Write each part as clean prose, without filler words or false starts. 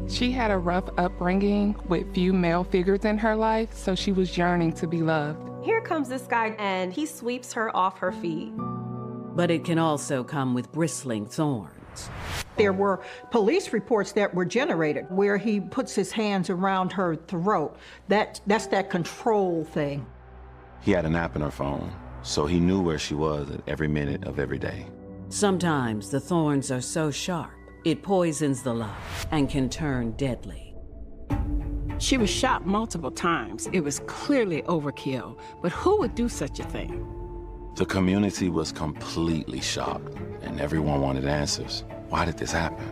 She had a rough upbringing with few male figures in her life, so she was yearning to be loved. Here comes this guy, and he sweeps her off her feet. But it can also come with bristling thorns. There were police reports that were generated where he puts his hands around her throat. That's that control thing. He had an app in her phone, so he knew where she was at every minute of every day. Sometimes the thorns are so sharp, it poisons the love and can turn deadly. She was shot multiple times. It was clearly overkill, but who would do such a thing? The community was completely shocked, and everyone wanted answers. Why did this happen?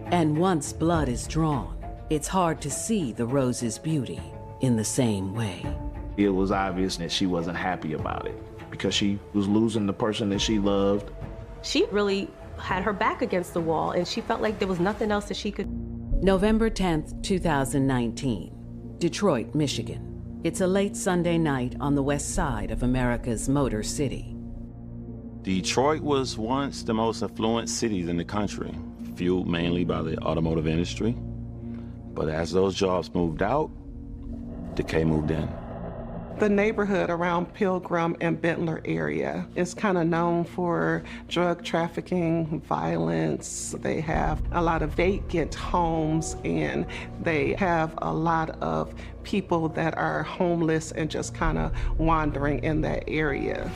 And once blood is drawn, it's hard to see the rose's beauty in the same way. It was obvious that she wasn't happy about it because she was losing the person that she loved. She really had her back against the wall, and she felt like there was nothing else that she could. November 10th, 2019, Detroit, Michigan. It's a late Sunday night on the west side of America's Motor City. Detroit was once the most affluent cities in the country, fueled mainly by the automotive industry. But as those jobs moved out, decay moved in. The neighborhood around Pilgrim and Bentler area is kind of known for drug trafficking, violence. They have a lot of vacant homes, and they have a lot of people that are homeless and just kind of wandering in that area.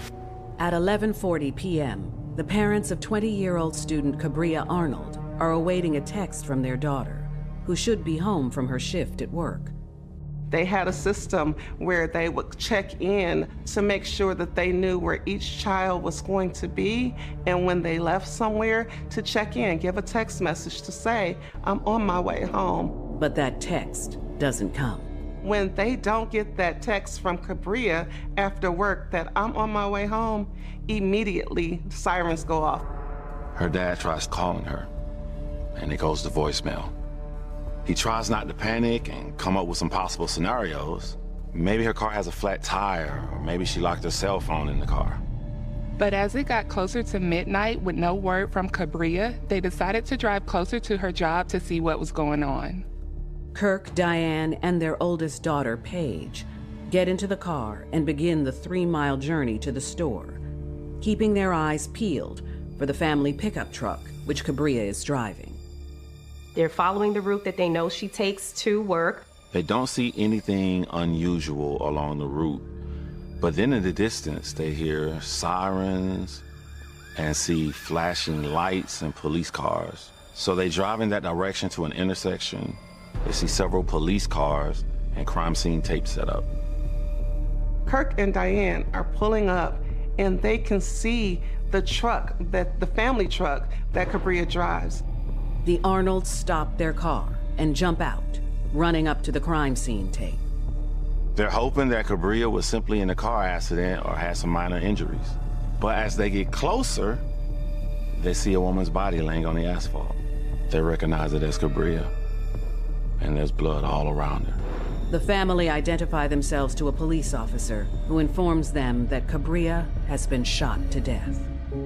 At 11:40 p.m., the parents of 20-year-old student Cabria Arnold are awaiting a text from their daughter, who should be home from her shift at work. They had a system where they would check in to make sure that they knew where each child was going to be, and when they left somewhere, to check in, give a text message to say, I'm on my way home. But that text doesn't come. When they don't get that text from Cabria after work that I'm on my way home, immediately sirens go off. Her dad tries calling her, and it goes to voicemail. He tries not to panic and come up with some possible scenarios. Maybe her car has a flat tire, or maybe she locked her cell phone in the car. But as it got closer to midnight with no word from Cabria, they decided to drive closer to her job to see what was going on. Kirk, Diane, and their oldest daughter, Paige, get into the car and begin the 3-mile journey to the store, keeping their eyes peeled for the family pickup truck, which Cabria is driving. They're following the route that they know she takes to work. They don't see anything unusual along the route, but then in the distance, they hear sirens and see flashing lights and police cars. So they drive in that direction to an intersection. They see several police cars and crime scene tape set up. Kirk and Diane are pulling up, and they can see the truck, the family truck that Cabria drives. The Arnolds stop their car and jump out, running up to the crime scene tape. They're hoping that Cabria was simply in a car accident or had some minor injuries. But as they get closer, they see a woman's body laying on the asphalt. They recognize it as Cabria, and there's blood all around her. The family identify themselves to a police officer who informs them that Cabria has been shot to death.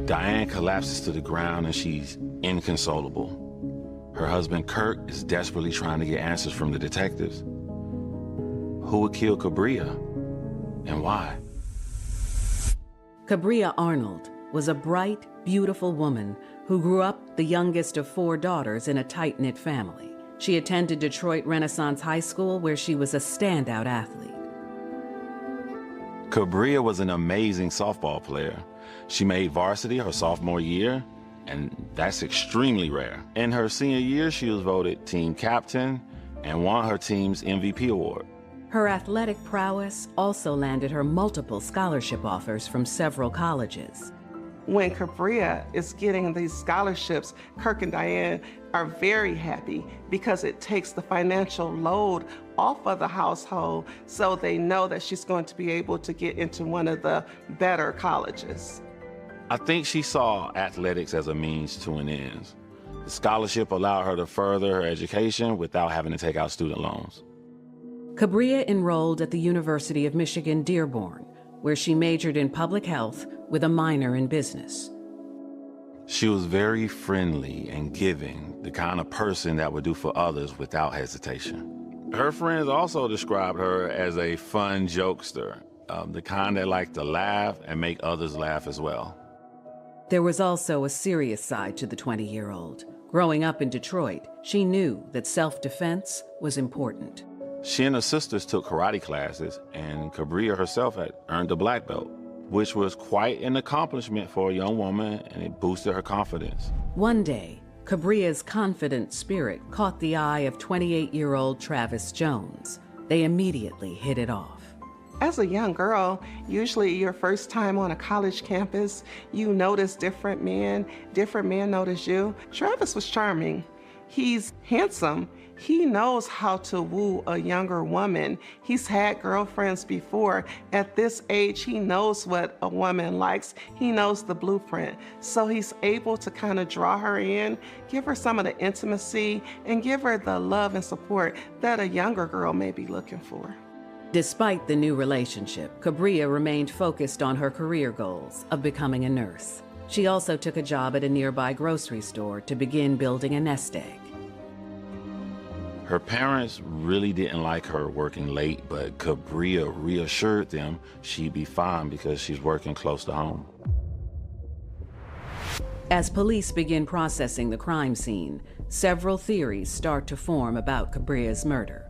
Diane collapses to the ground and she's inconsolable. Her husband, Kirk, is desperately trying to get answers from the detectives. Who would kill Cabria, and why? Cabria Arnold was a bright, beautiful woman who grew up the youngest of 4 daughters in a tight-knit family. She attended Detroit Renaissance High School, where she was a standout athlete. Cabria was an amazing softball player. She made varsity her sophomore year, and that's extremely rare. In her senior year, she was voted team captain and won her team's MVP award. Her athletic prowess also landed her multiple scholarship offers from several colleges. When Cabria is getting these scholarships, Kirk and Diane are very happy because it takes the financial load off of the household, so they know that she's going to be able to get into one of the better colleges. I think she saw athletics as a means to an end. The scholarship allowed her to further her education without having to take out student loans. Cabria enrolled at the University of Michigan Dearborn, where she majored in public health with a minor in business. She was very friendly and giving, the kind of person that would do for others without hesitation. Her friends also described her as a fun jokester, the kind that liked to laugh and make others laugh as well. There was also a serious side to the 20-year-old. Growing up in Detroit, she knew that self-defense was important. She and her sisters took karate classes, and Cabria herself had earned a black belt, which was quite an accomplishment for a young woman, and it boosted her confidence. One day, Cabria's confident spirit caught the eye of 28-year-old Travis Jones. They immediately hit it off. As a young girl, usually your first time on a college campus, you notice different men notice you. Travis was charming. He's handsome. He knows how to woo a younger woman. He's had girlfriends before. At this age, he knows what a woman likes. He knows the blueprint. So he's able to kind of draw her in, give her some of the intimacy, and give her the love and support that a younger girl may be looking for. Despite the new relationship, Cabria remained focused on her career goals of becoming a nurse. She also took a job at a nearby grocery store to begin building a nest egg. Her parents really didn't like her working late, but Cabria reassured them she'd be fine because she's working close to home. As police begin processing the crime scene, several theories start to form about Cabria's murder.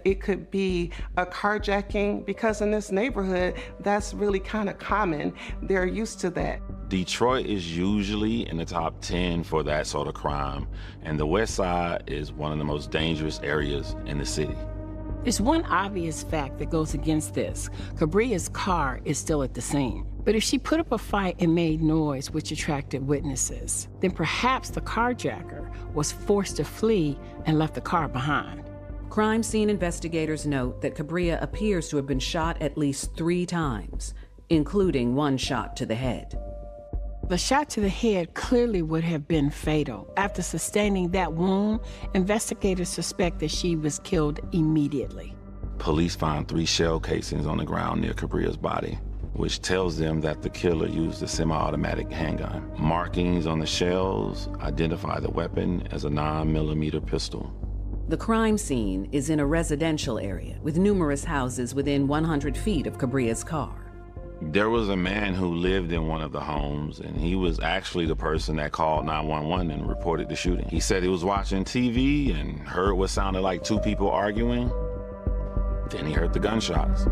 It could be a carjacking, because in this neighborhood, that's really kind of common. They're used to that. Detroit is usually in the top 10 for that sort of crime, and the West Side is one of the most dangerous areas in the city. There's one obvious fact that goes against this. Cabria's car is still at the scene. But if she put up a fight and made noise, which attracted witnesses, then perhaps the carjacker was forced to flee and left the car behind. Crime scene investigators note that Cabria appears to have been shot at least 3 times, including one shot to the head. The shot to the head clearly would have been fatal. After sustaining that wound, investigators suspect that she was killed immediately. Police found 3 shell casings on the ground near Cabria's body, which tells them that the killer used a semi-automatic handgun. Markings on the shells identify the weapon as a 9mm pistol. The crime scene is in a residential area with numerous houses within 100 feet of Cabria's car. There was a man who lived in one of the homes, and he was actually the person that called 911 and reported the shooting. He said he was watching TV and heard what sounded like 2 people arguing. Then he heard the gunshots.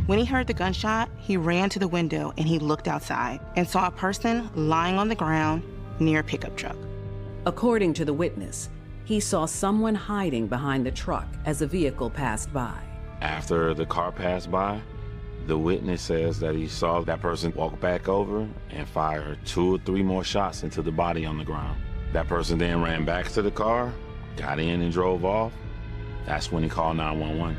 When he heard the gunshot, he ran to the window and he looked outside and saw a person lying on the ground near a pickup truck. According to the witness, he saw someone hiding behind the truck as a vehicle passed by. After the car passed by, the witness says that he saw that person walk back over and fire 2 or 3 more shots into the body on the ground. That person then ran back to the car, got in and drove off. That's when he called 911.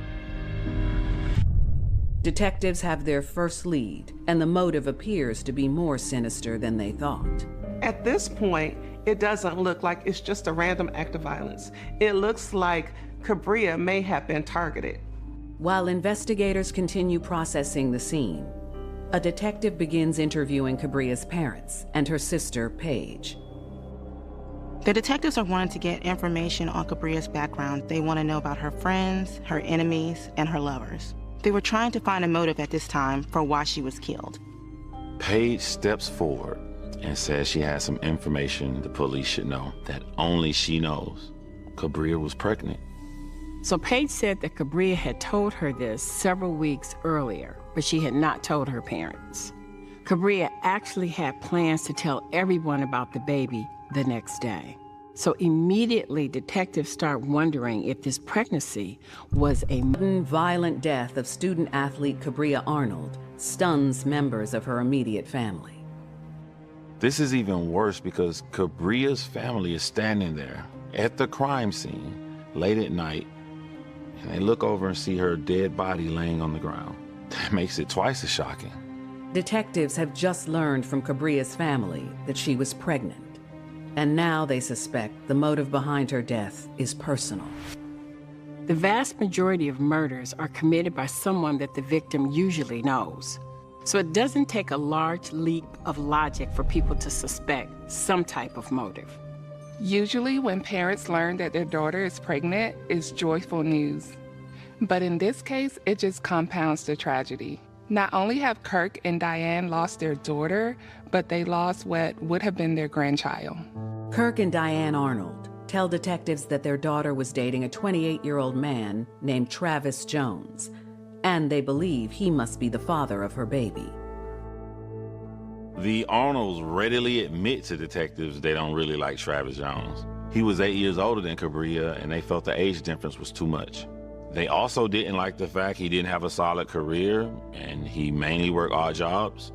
Detectives have their first lead, and the motive appears to be more sinister than they thought. At this point, it doesn't look like it's just a random act of violence. It looks like Cabria may have been targeted. While investigators continue processing the scene, a detective begins interviewing Cabria's parents and her sister, Paige. The detectives are wanting to get information on Cabria's background. They want to know about her friends, her enemies, and her lovers. They were trying to find a motive at this time for why she was killed. Paige steps forward and says she has some information the police should know that only she knows. Cabria was pregnant. So Paige said that Cabria had told her this several weeks earlier, but she had not told her parents. Cabria actually had plans to tell everyone about the baby the next day. So immediately, detectives start wondering if this pregnancy was a sudden violent death of student-athlete Cabria Arnold stuns members of her immediate family. This is even worse because Cabria's family is standing there at the crime scene late at night, and they look over and see her dead body laying on the ground. That makes it twice as shocking. Detectives have just learned from Cabria's family that she was pregnant, and now they suspect the motive behind her death is personal. The vast majority of murders are committed by someone that the victim usually knows. So it doesn't take a large leap of logic for people to suspect some type of motive. Usually when parents learn that their daughter is pregnant, it's joyful news. But in this case, it just compounds the tragedy. Not only have Kirk and Diane lost their daughter, but they lost what would have been their grandchild. Kirk and Diane Arnold tell detectives that their daughter was dating a 28-year-old man named Travis Jones, and they believe he must be the father of her baby. The Arnolds readily admit to detectives they don't really like Travis Jones. He was 8 years older than Cabria, and they felt the age difference was too much. They also didn't like the fact he didn't have a solid career, and he mainly worked odd jobs.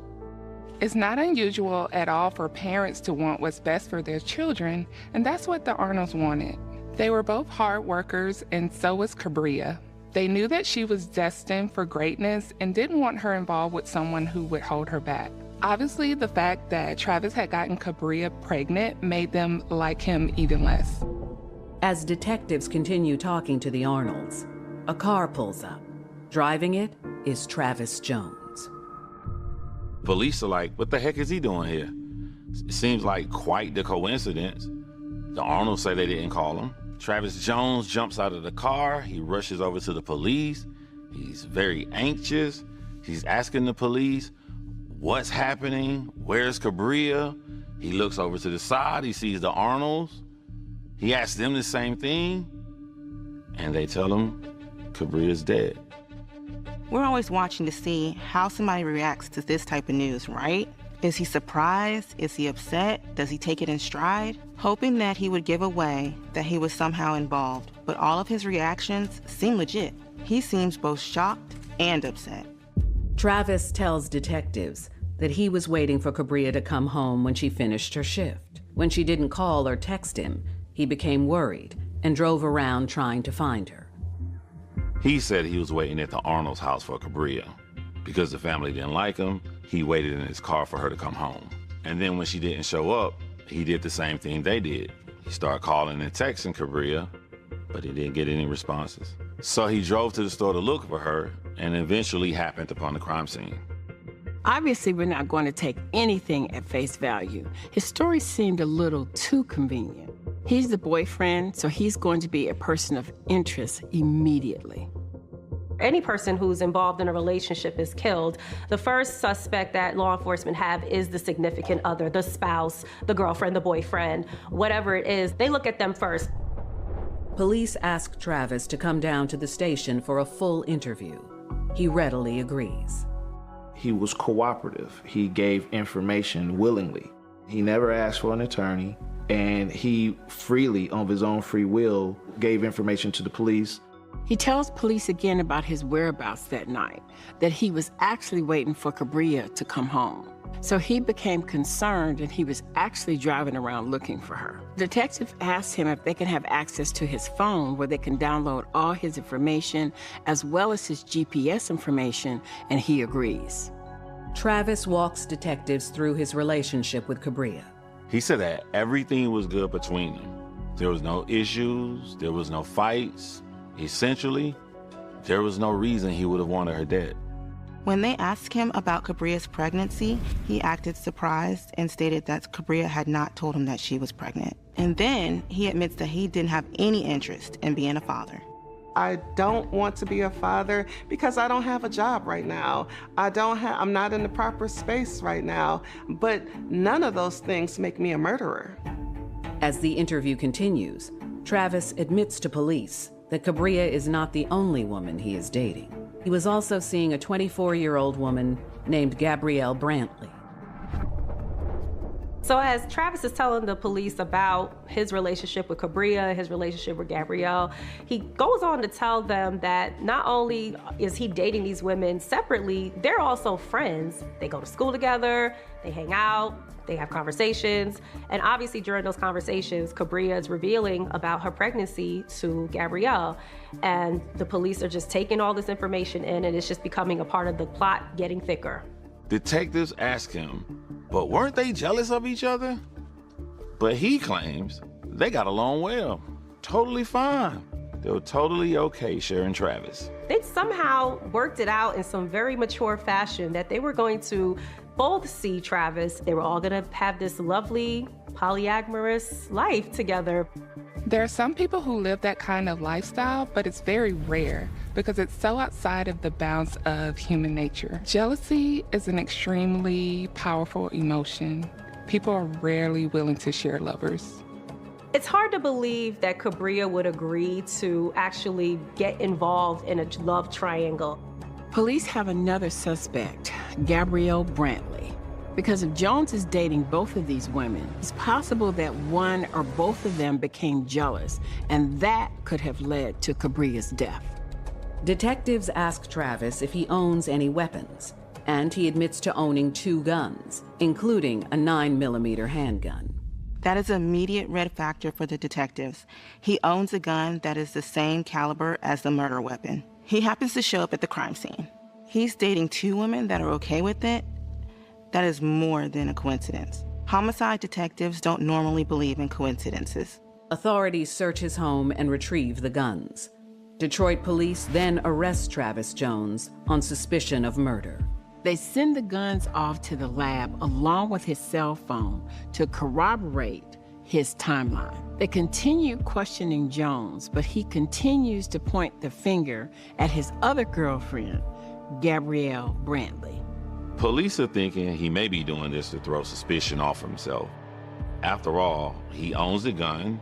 It's not unusual at all for parents to want what's best for their children, and that's what the Arnolds wanted. They were both hard workers, and so was Cabria. They knew that she was destined for greatness and didn't want her involved with someone who would hold her back. Obviously, the fact that Travis had gotten Cabria pregnant made them like him even less. As detectives continue talking to the Arnolds, a car pulls up. Driving it is Travis Jones. Police are like, what the heck is he doing here? It seems like quite the coincidence. The Arnolds say they didn't call him. Travis Jones jumps out of the car. He rushes over to the police. He's very anxious. He's asking the police, what's happening? Where's Cabria? He looks over to the side. He sees the Arnolds. He asks them the same thing, and they tell him Cabria's dead. We're always watching to see how somebody reacts to this type of news, right? Is he surprised? Is he upset? Does he take it in stride? Hoping that he would give away that he was somehow involved, but all of his reactions seem legit. He seems both shocked and upset. Travis tells detectives that he was waiting for Cabria to come home when she finished her shift. When she didn't call or text him, he became worried and drove around trying to find her. He said he was waiting at the Arnold's house for Cabria. Because the family didn't like him, he waited in his car for her to come home. And then when she didn't show up, he did the same thing they did. He started calling and texting Cabria, but he didn't get any responses. So he drove to the store to look for her and eventually happened upon the crime scene. Obviously, we're not going to take anything at face value. His story seemed a little too convenient. He's the boyfriend, so he's going to be a person of interest immediately. Any person who's involved in a relationship is killed. The first suspect that law enforcement have is the significant other, the spouse, the girlfriend, the boyfriend, whatever it is. They look at them first. Police ask Travis to come down to the station for a full interview. He readily agrees. He was cooperative. He gave information willingly. He never asked for an attorney, and he freely, of his own free will, gave information to the police. He tells police again about his whereabouts that night, that he was actually waiting for Cabria to come home. So he became concerned and he was actually driving around looking for her. Detective asked him if they can have access to his phone where they can download all his information as well as his GPS information, and he agrees. Travis walks detectives through his relationship with Cabria. He said that everything was good between them. There was no issues, there was no fights. Essentially, there was no reason he would have wanted her dead. When they asked him about Cabria's pregnancy, he acted surprised and stated that Cabria had not told him that she was pregnant. And then he admits that he didn't have any interest in being a father. I don't want to be a father because I don't have a job right now. I'm not in the proper space right now, but none of those things make me a murderer. As the interview continues, Travis admits to police that Cabria is not the only woman he is dating. He was also seeing a 24-year-old woman named Gabrielle Brantley. So as Travis is telling the police about his relationship with Cabria, his relationship with Gabrielle, he goes on to tell them that not only is he dating these women separately, they're also friends. They go to school together, they hang out, they have conversations, and obviously during those conversations, Cabria is revealing about her pregnancy to Gabrielle, and the police are just taking all this information in, and it's just becoming a part of the plot getting thicker. Detectives ask him, but weren't they jealous of each other? But he claims they got along well, totally fine. They were totally okay sharing Travis. They somehow worked it out in some very mature fashion that they were going to both see Travis. They were all going to have this lovely polyamorous life together. There are some people who live that kind of lifestyle, but it's very rare because it's so outside of the bounds of human nature. Jealousy is an extremely powerful emotion. People are rarely willing to share lovers. It's hard to believe that Cabria would agree to actually get involved in a love triangle. Police have another suspect, Gabrielle Brantley. Because if Jones is dating both of these women, it's possible that one or both of them became jealous, and that could have led to Cabria's death. Detectives ask Travis if he owns any weapons, and he admits to owning 2 guns, including a 9mm handgun. That is an immediate red factor for the detectives. He owns a gun that is the same caliber as the murder weapon. He happens to show up at the crime scene. He's dating 2 women that are okay with it. That is more than a coincidence. Homicide detectives don't normally believe in coincidences. Authorities search his home and retrieve the guns. Detroit police then arrest Travis Jones on suspicion of murder. They send the guns off to the lab along with his cell phone to corroborate his timeline. They continue questioning Jones, but he continues to point the finger at his other girlfriend, Gabrielle Brantley. Police are thinking he may be doing this to throw suspicion off himself. After all, he owns the gun,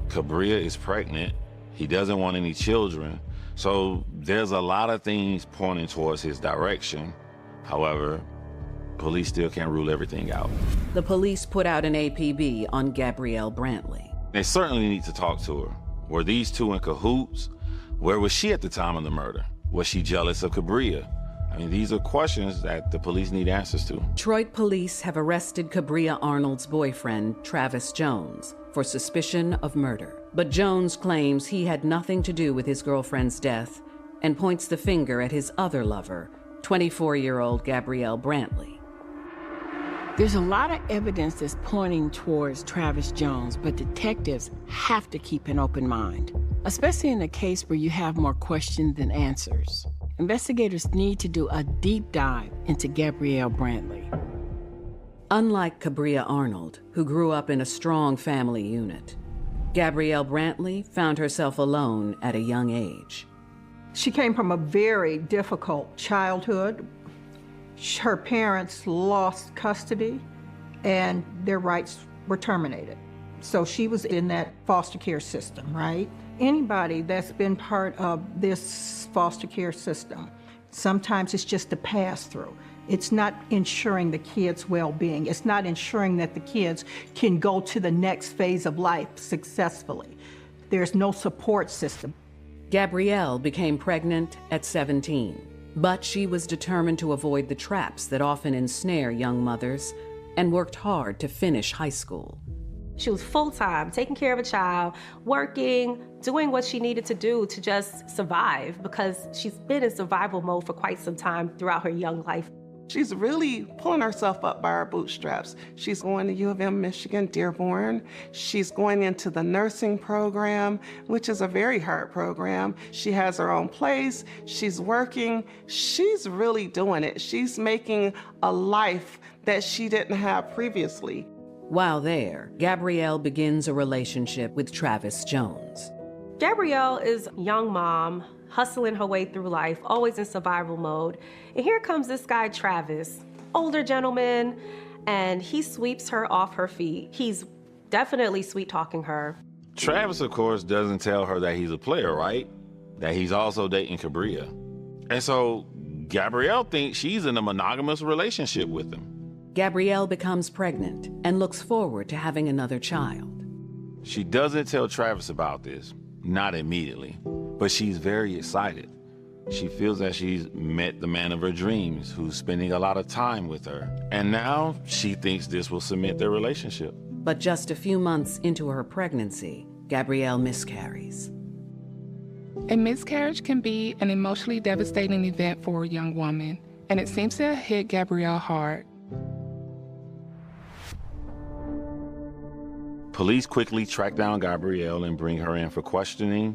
Cabria is pregnant, he doesn't want any children, so there's a lot of things pointing towards his direction. However, police still can't rule everything out. The police put out an APB on Gabrielle Brantley. They certainly need to talk to her. Were these 2 in cahoots? Where was she at the time of the murder? Was she jealous of Cabria? I mean, these are questions that the police need answers to. Detroit police have arrested Cabria Arnold's boyfriend, Travis Jones, for suspicion of murder. But Jones claims he had nothing to do with his girlfriend's death and points the finger at his other lover, 24-year-old Gabrielle Brantley. There's a lot of evidence that's pointing towards Travis Jones, but detectives have to keep an open mind, especially in a case where you have more questions than answers. Investigators need to do a deep dive into Gabrielle Brantley. Unlike Cabria Arnold, who grew up in a strong family unit, Gabrielle Brantley found herself alone at a young age. She came from a very difficult childhood. Her parents lost custody and their rights were terminated. So she was in that foster care system, right? Anybody that's been part of this foster care system, sometimes it's just a pass-through. It's not ensuring the kids' well-being. It's not ensuring that the kids can go to the next phase of life successfully. There's no support system. Gabrielle became pregnant at 17, but she was determined to avoid the traps that often ensnare young mothers and worked hard to finish high school. She was full-time, taking care of a child, working, doing what she needed to do to just survive because she's been in survival mode for quite some time throughout her young life. She's really pulling herself up by her bootstraps. She's going to U of M, Michigan, Dearborn. She's going into the nursing program, which is a very hard program. She has her own place. She's working. She's really doing it. She's making a life that she didn't have previously. While there, Gabrielle begins a relationship with Travis Jones. Gabrielle is a young mom, hustling her way through life, always in survival mode. And here comes this guy, Travis, older gentleman, and he sweeps her off her feet. He's definitely sweet-talking her. Travis, of course, doesn't tell her that he's a player, right? That he's also dating Cabria. And so Gabrielle thinks she's in a monogamous relationship with him. Gabrielle becomes pregnant and looks forward to having another child. She doesn't tell Travis about this, not immediately, but she's very excited. She feels that she's met the man of her dreams, who's spending a lot of time with her. And now she thinks this will cement their relationship. But just a few months into her pregnancy, Gabrielle miscarries. A miscarriage can be an emotionally devastating event for a young woman, and it seems to have hit Gabrielle hard. Police quickly track down Gabrielle and bring her in for questioning.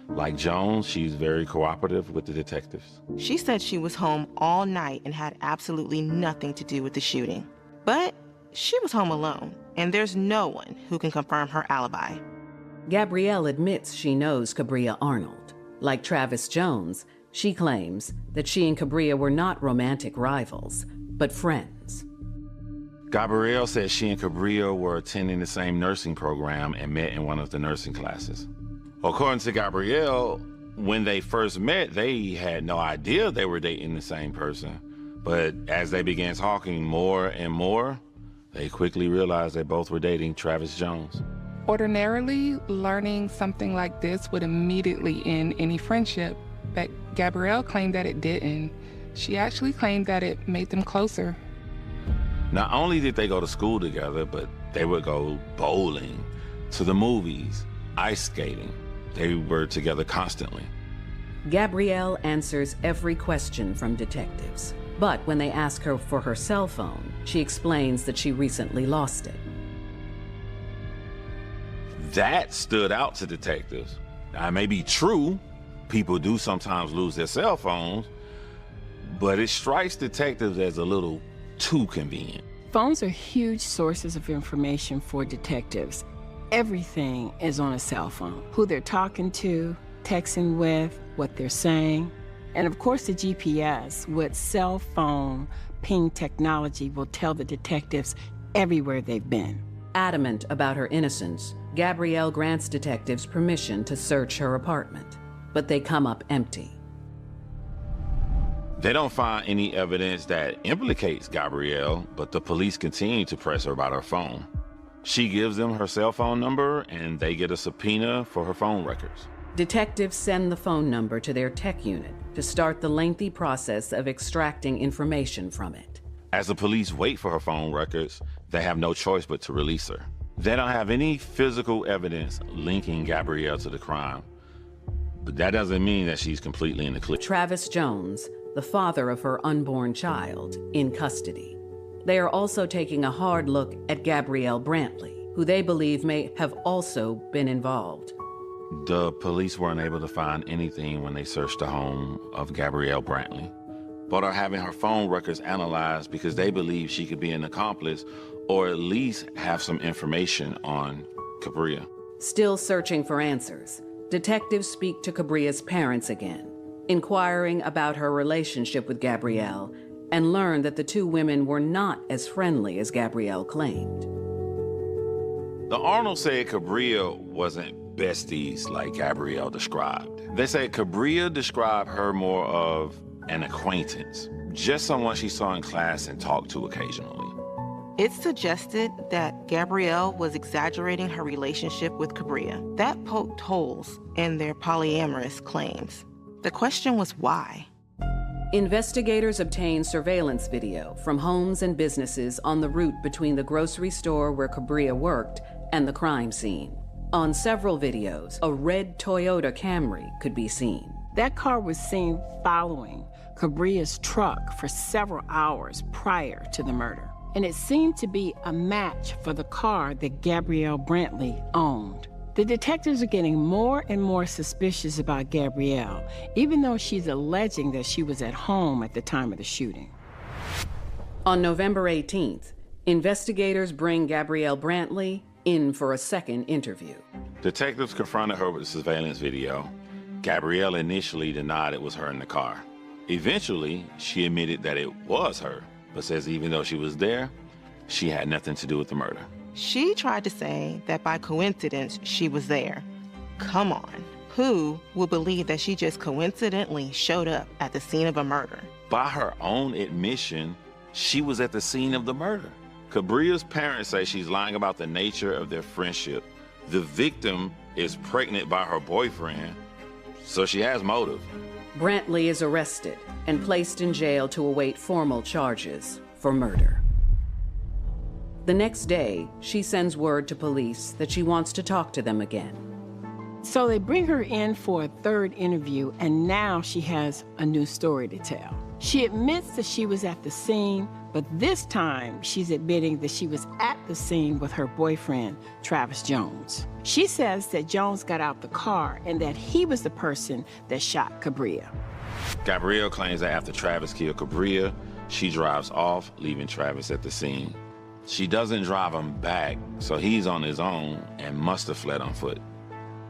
Like Jones, she's very cooperative with the detectives. She said she was home all night and had absolutely nothing to do with the shooting. But she was home alone, and there's no one who can confirm her alibi. Gabrielle admits she knows Cabria Arnold. Like Travis Jones, she claims that she and Cabria were not romantic rivals, but friends. Gabrielle said she and Cabria were attending the same nursing program and met in one of the nursing classes. According to Gabrielle, when they first met, they had no idea they were dating the same person. But as they began talking more and more, they quickly realized they both were dating Travis Jones. Ordinarily, learning something like this would immediately end any friendship, but Gabrielle claimed that it didn't. She actually claimed that it made them closer. Not only did they go to school together, but they would go bowling, to the movies, ice skating. They were together constantly. Gabrielle answers every question from detectives. But when they ask her for her cell phone, she explains that she recently lost it. That stood out to detectives. Now, it may be true, people do sometimes lose their cell phones, but it strikes detectives as a little too convenient. Phones are huge sources of information for detectives. Everything is on a cell phone. Who they're talking to, texting with, what they're saying. And of course the GPS with cell phone ping technology will tell the detectives everywhere they've been. Adamant about her innocence, Gabrielle grants detectives permission to search her apartment, but they come up empty. They don't find any evidence that implicates Gabrielle, but the police continue to press her about her phone. She gives them her cell phone number, and they get a subpoena for her phone records. Detectives send the phone number to their tech unit to start the lengthy process of extracting information from it. As the police wait for her phone records, they have no choice but to release her. They don't have any physical evidence linking Gabrielle to the crime, but that doesn't mean that she's completely in the clear. Travis Jones, the father of her unborn child, in custody. They are also taking a hard look at Gabrielle Brantley, who they believe may have also been involved. The police weren't able to find anything when they searched the home of Gabrielle Brantley, but are having her phone records analyzed because they believe she could be an accomplice or at least have some information on Cabria. Still searching for answers, detectives speak to Cabria's parents again, inquiring about her relationship with Gabrielle, and learn that the two women were not as friendly as Gabrielle claimed. The Arnold said Cabria wasn't besties like Gabrielle described. They said Cabria described her more of an acquaintance, just someone she saw in class and talked to occasionally. It suggested that Gabrielle was exaggerating her relationship with Cabria. That poked holes in their polyamorous claims. The question was why? Investigators obtained surveillance video from homes and businesses on the route between the grocery store where Cabria worked and the crime scene. On several videos, a red Toyota Camry could be seen. That car was seen following Cabria's truck for several hours prior to the murder. And it seemed to be a match for the car that Gabrielle Brantley owned. The detectives are getting more and more suspicious about Gabrielle, even though she's alleging that she was at home at the time of the shooting. On November 18th, investigators bring Gabrielle Brantley in for a second interview. Detectives confronted her with the surveillance video. Gabrielle initially denied it was her in the car. Eventually, she admitted that it was her, but says even though she was there, she had nothing to do with the murder. She tried to say that by coincidence, she was there. Come on. Who will believe that she just coincidentally showed up at the scene of a murder? By her own admission, she was at the scene of the murder. Cabria's parents say she's lying about the nature of their friendship. The victim is pregnant by her boyfriend, so she has motive. Brantley is arrested and placed in jail to await formal charges for murder. The next day, she sends word to police that she wants to talk to them again. So they bring her in for a third interview, and now she has a new story to tell. She admits that she was at the scene, But this time, she's admitting that she was at the scene with her boyfriend, Travis Jones. She says that Jones got out the car and that he was the person that shot Cabria. Gabrielle claims that after Travis killed Cabria, she drives off, leaving Travis at the scene. She doesn't drive him back, so he's on his own and must have fled on foot.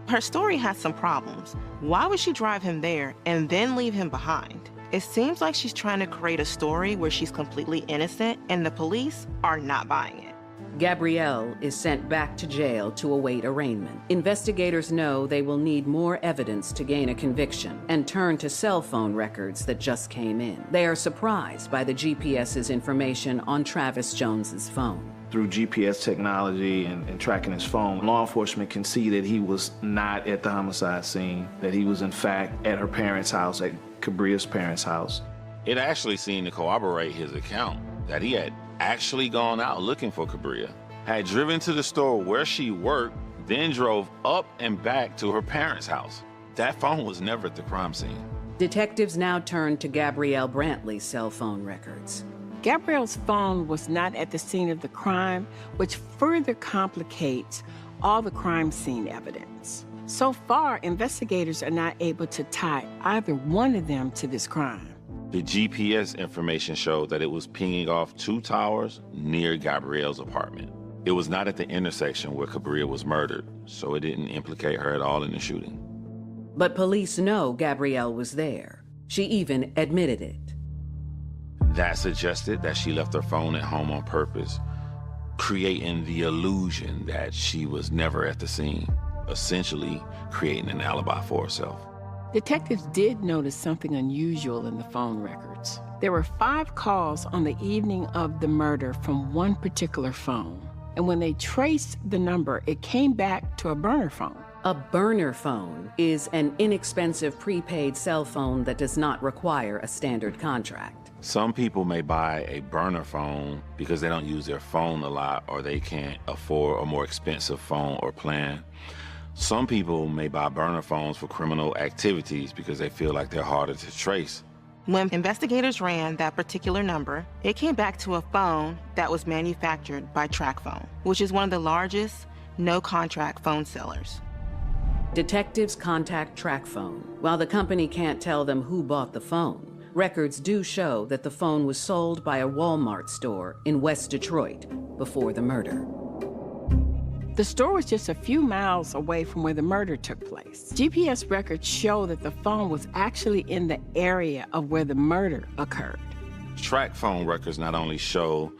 Her story has some problems. Why would she drive him there and then leave him behind? It seems like she's trying to create a story where she's completely innocent and the police are not buying it. Gabrielle is sent back to jail to await arraignment. Investigators know they will need more evidence to gain a conviction and turn to cell phone records that just came in. They are surprised by the GPS's information on Travis Jones's phone. Through GPS technology and tracking his phone, law enforcement can see that he was not at the homicide scene, that he was in fact at her parents' house, at Cabria's parents' house. It actually seemed to corroborate his account that he had actually gone out looking for Cabria, had driven to the store where she worked, then drove up and back to her parents' house. That phone was never at the crime scene. Detectives now turn to Gabrielle Brantley's cell phone records. Gabrielle's phone was not at the scene of the crime, which further complicates all the crime scene evidence. So far, investigators are not able to tie either one of them to this crime. The GPS information showed that it was pinging off 2 towers near Gabrielle's apartment. It was not at the intersection where Cabria was murdered, so it didn't implicate her at all in the shooting. But police know Gabrielle was there. She even admitted it. That suggested that she left her phone at home on purpose, creating the illusion that she was never at the scene, essentially creating an alibi for herself. Detectives did notice something unusual in the phone records. There were 5 calls on the evening of the murder from one particular phone. And when they traced the number, it came back to a burner phone. A burner phone is an inexpensive prepaid cell phone that does not require a standard contract. Some people may buy a burner phone because they don't use their phone a lot or they can't afford a more expensive phone or plan. Some people may buy burner phones for criminal activities because they feel like they're harder to trace. When investigators ran that particular number, it came back to a phone that was manufactured by TracFone, which is one of the largest no-contract phone sellers. Detectives contact TracFone. While the company can't tell them who bought the phone, records do show that the phone was sold by a Walmart store in West Detroit before the murder. The store was just a few miles away from where the murder took place. GPS records show that the phone was actually in the area of where the murder occurred. TracFone records not only show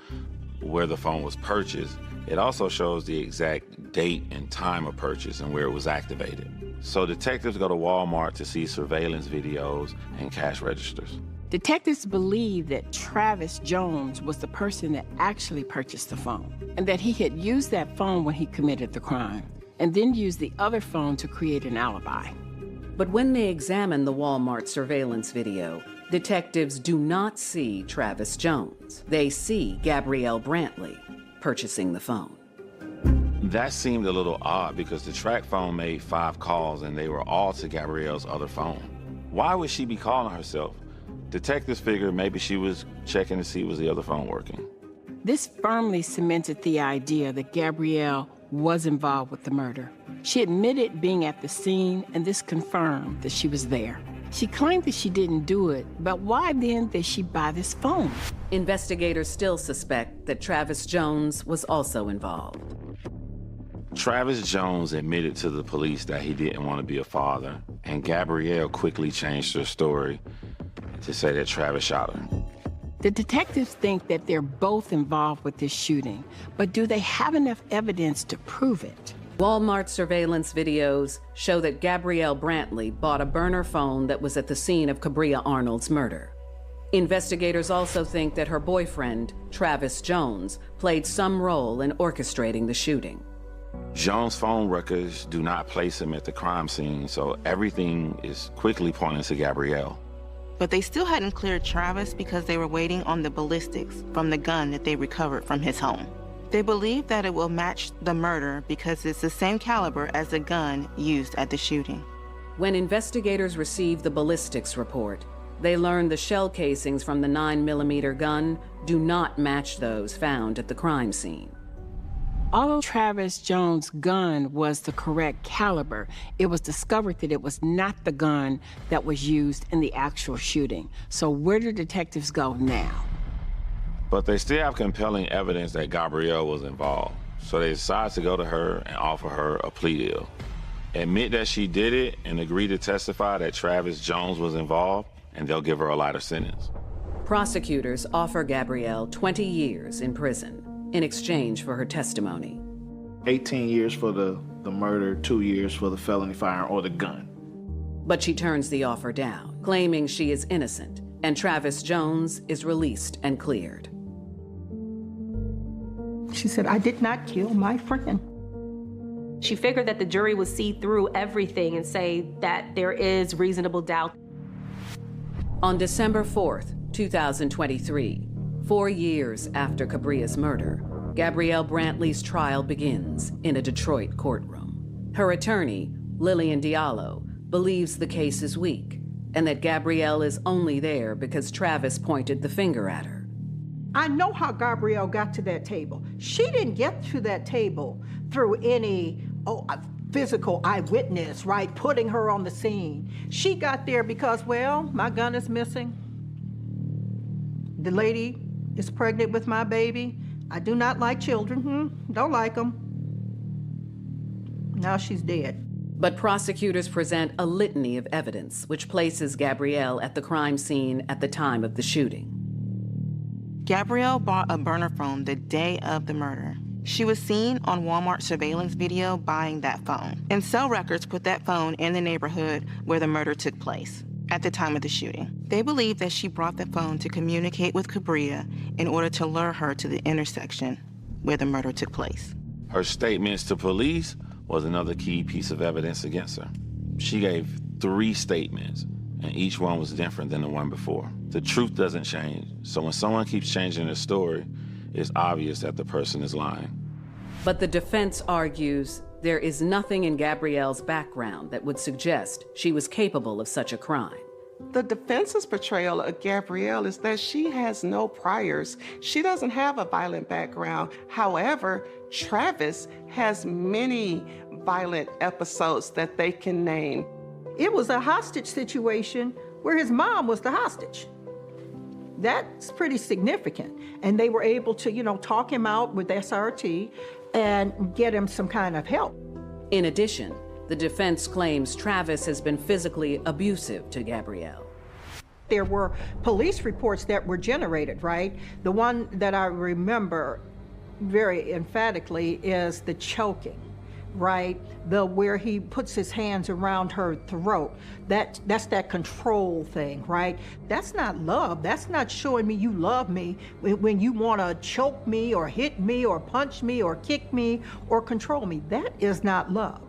where the phone was purchased, it also shows the exact date and time of purchase and where it was activated. So detectives go to Walmart to see surveillance videos and cash registers. Detectives believe that Travis Jones was the person that actually purchased the phone, and that he had used that phone when he committed the crime, and then used the other phone to create an alibi. But when they examine the Walmart surveillance video, detectives do not see Travis Jones. They see Gabrielle Brantley purchasing the phone. That seemed a little odd because the TracFone made 5 calls and they were all to Gabrielle's other phone. Why would she be calling herself? Detectives figured maybe she was checking to see was the other phone working. This firmly cemented the idea that Gabrielle was involved with the murder. She admitted being at the scene, and this confirmed that she was there. She claimed that she didn't do it, but why then did she buy this phone? Investigators still suspect that Travis Jones was also involved. Travis Jones admitted to the police that he didn't want to be a father, and Gabrielle quickly changed her story to say that Travis shot her. The detectives think that they're both involved with this shooting, but do they have enough evidence to prove it? Walmart surveillance videos show that Gabrielle Brantley bought a burner phone that was at the scene of Cabria Arnold's murder. Investigators also think that her boyfriend, Travis Jones, played some role in orchestrating the shooting. Jones' phone records do not place him at the crime scene, so everything is quickly pointing to Gabrielle. But they still hadn't cleared Travis because they were waiting on the ballistics from the gun that they recovered from his home. They believe that it will match the murder because it's the same caliber as the gun used at the shooting. When investigators receive the ballistics report, They learn the shell casings from the 9mm gun do not match those found at the crime scene. Although Travis Jones' gun was the correct caliber, it was discovered that it was not the gun that was used in the actual shooting. So where do detectives go now? But they still have compelling evidence that Gabrielle was involved. So they decide to go to her and offer her a plea deal. Admit that she did it and agree to testify that Travis Jones was involved, and they'll give her a lighter sentence. Prosecutors offer Gabrielle 20 years in prison in exchange for her testimony. 18 years for the murder, 2 years for the felony firearm or the gun. But she turns the offer down, claiming she is innocent, and Travis Jones is released and cleared. She said, I did not kill my friend. She figured that the jury would see through everything and say that there is reasonable doubt. On December 4th, 2023, 4 years after Cabria's murder, Gabrielle Brantley's trial begins in a Detroit courtroom. Her attorney, Lillian Diallo, believes the case is weak and that Gabrielle is only there because Travis pointed the finger at her. I know how Gabrielle got to that table. She didn't get to that table through any physical eyewitness, right, putting her on the scene. She got there because, well, my gun is missing. The lady is pregnant with my baby. I do not like children. Don't like them. Now she's dead. But prosecutors present a litany of evidence which places Gabrielle at the crime scene at the time of the shooting. Gabrielle bought a burner phone the day of the murder. She was seen on Walmart surveillance video buying that phone, and cell records put that phone in the neighborhood where the murder took place at the time of the shooting. They believe that she brought the phone to communicate with Cabria in order to lure her to the intersection where the murder took place. Her statements to police was another key piece of evidence against her. She gave 3 statements, and each one was different than the one before. The truth doesn't change, so when someone keeps changing their story, it's obvious that the person is lying. But the defense argues there is nothing in Gabrielle's background that would suggest she was capable of such a crime. The defense's portrayal of Gabrielle is that she has no priors. She doesn't have a violent background. However, Travis has many violent episodes that they can name. It was a hostage situation where his mom was the hostage. That's pretty significant. And they were able to, talk him out with SRT and get him some kind of help. In addition, the defense claims Travis has been physically abusive to Gabrielle. There were police reports that were generated, right? The one that I remember very emphatically is the choking, right? Where he puts his hands around her throat. That's that control thing, right? That's not love. That's not showing me you love me when you want to choke me or hit me or punch me or kick me or control me. That is not love.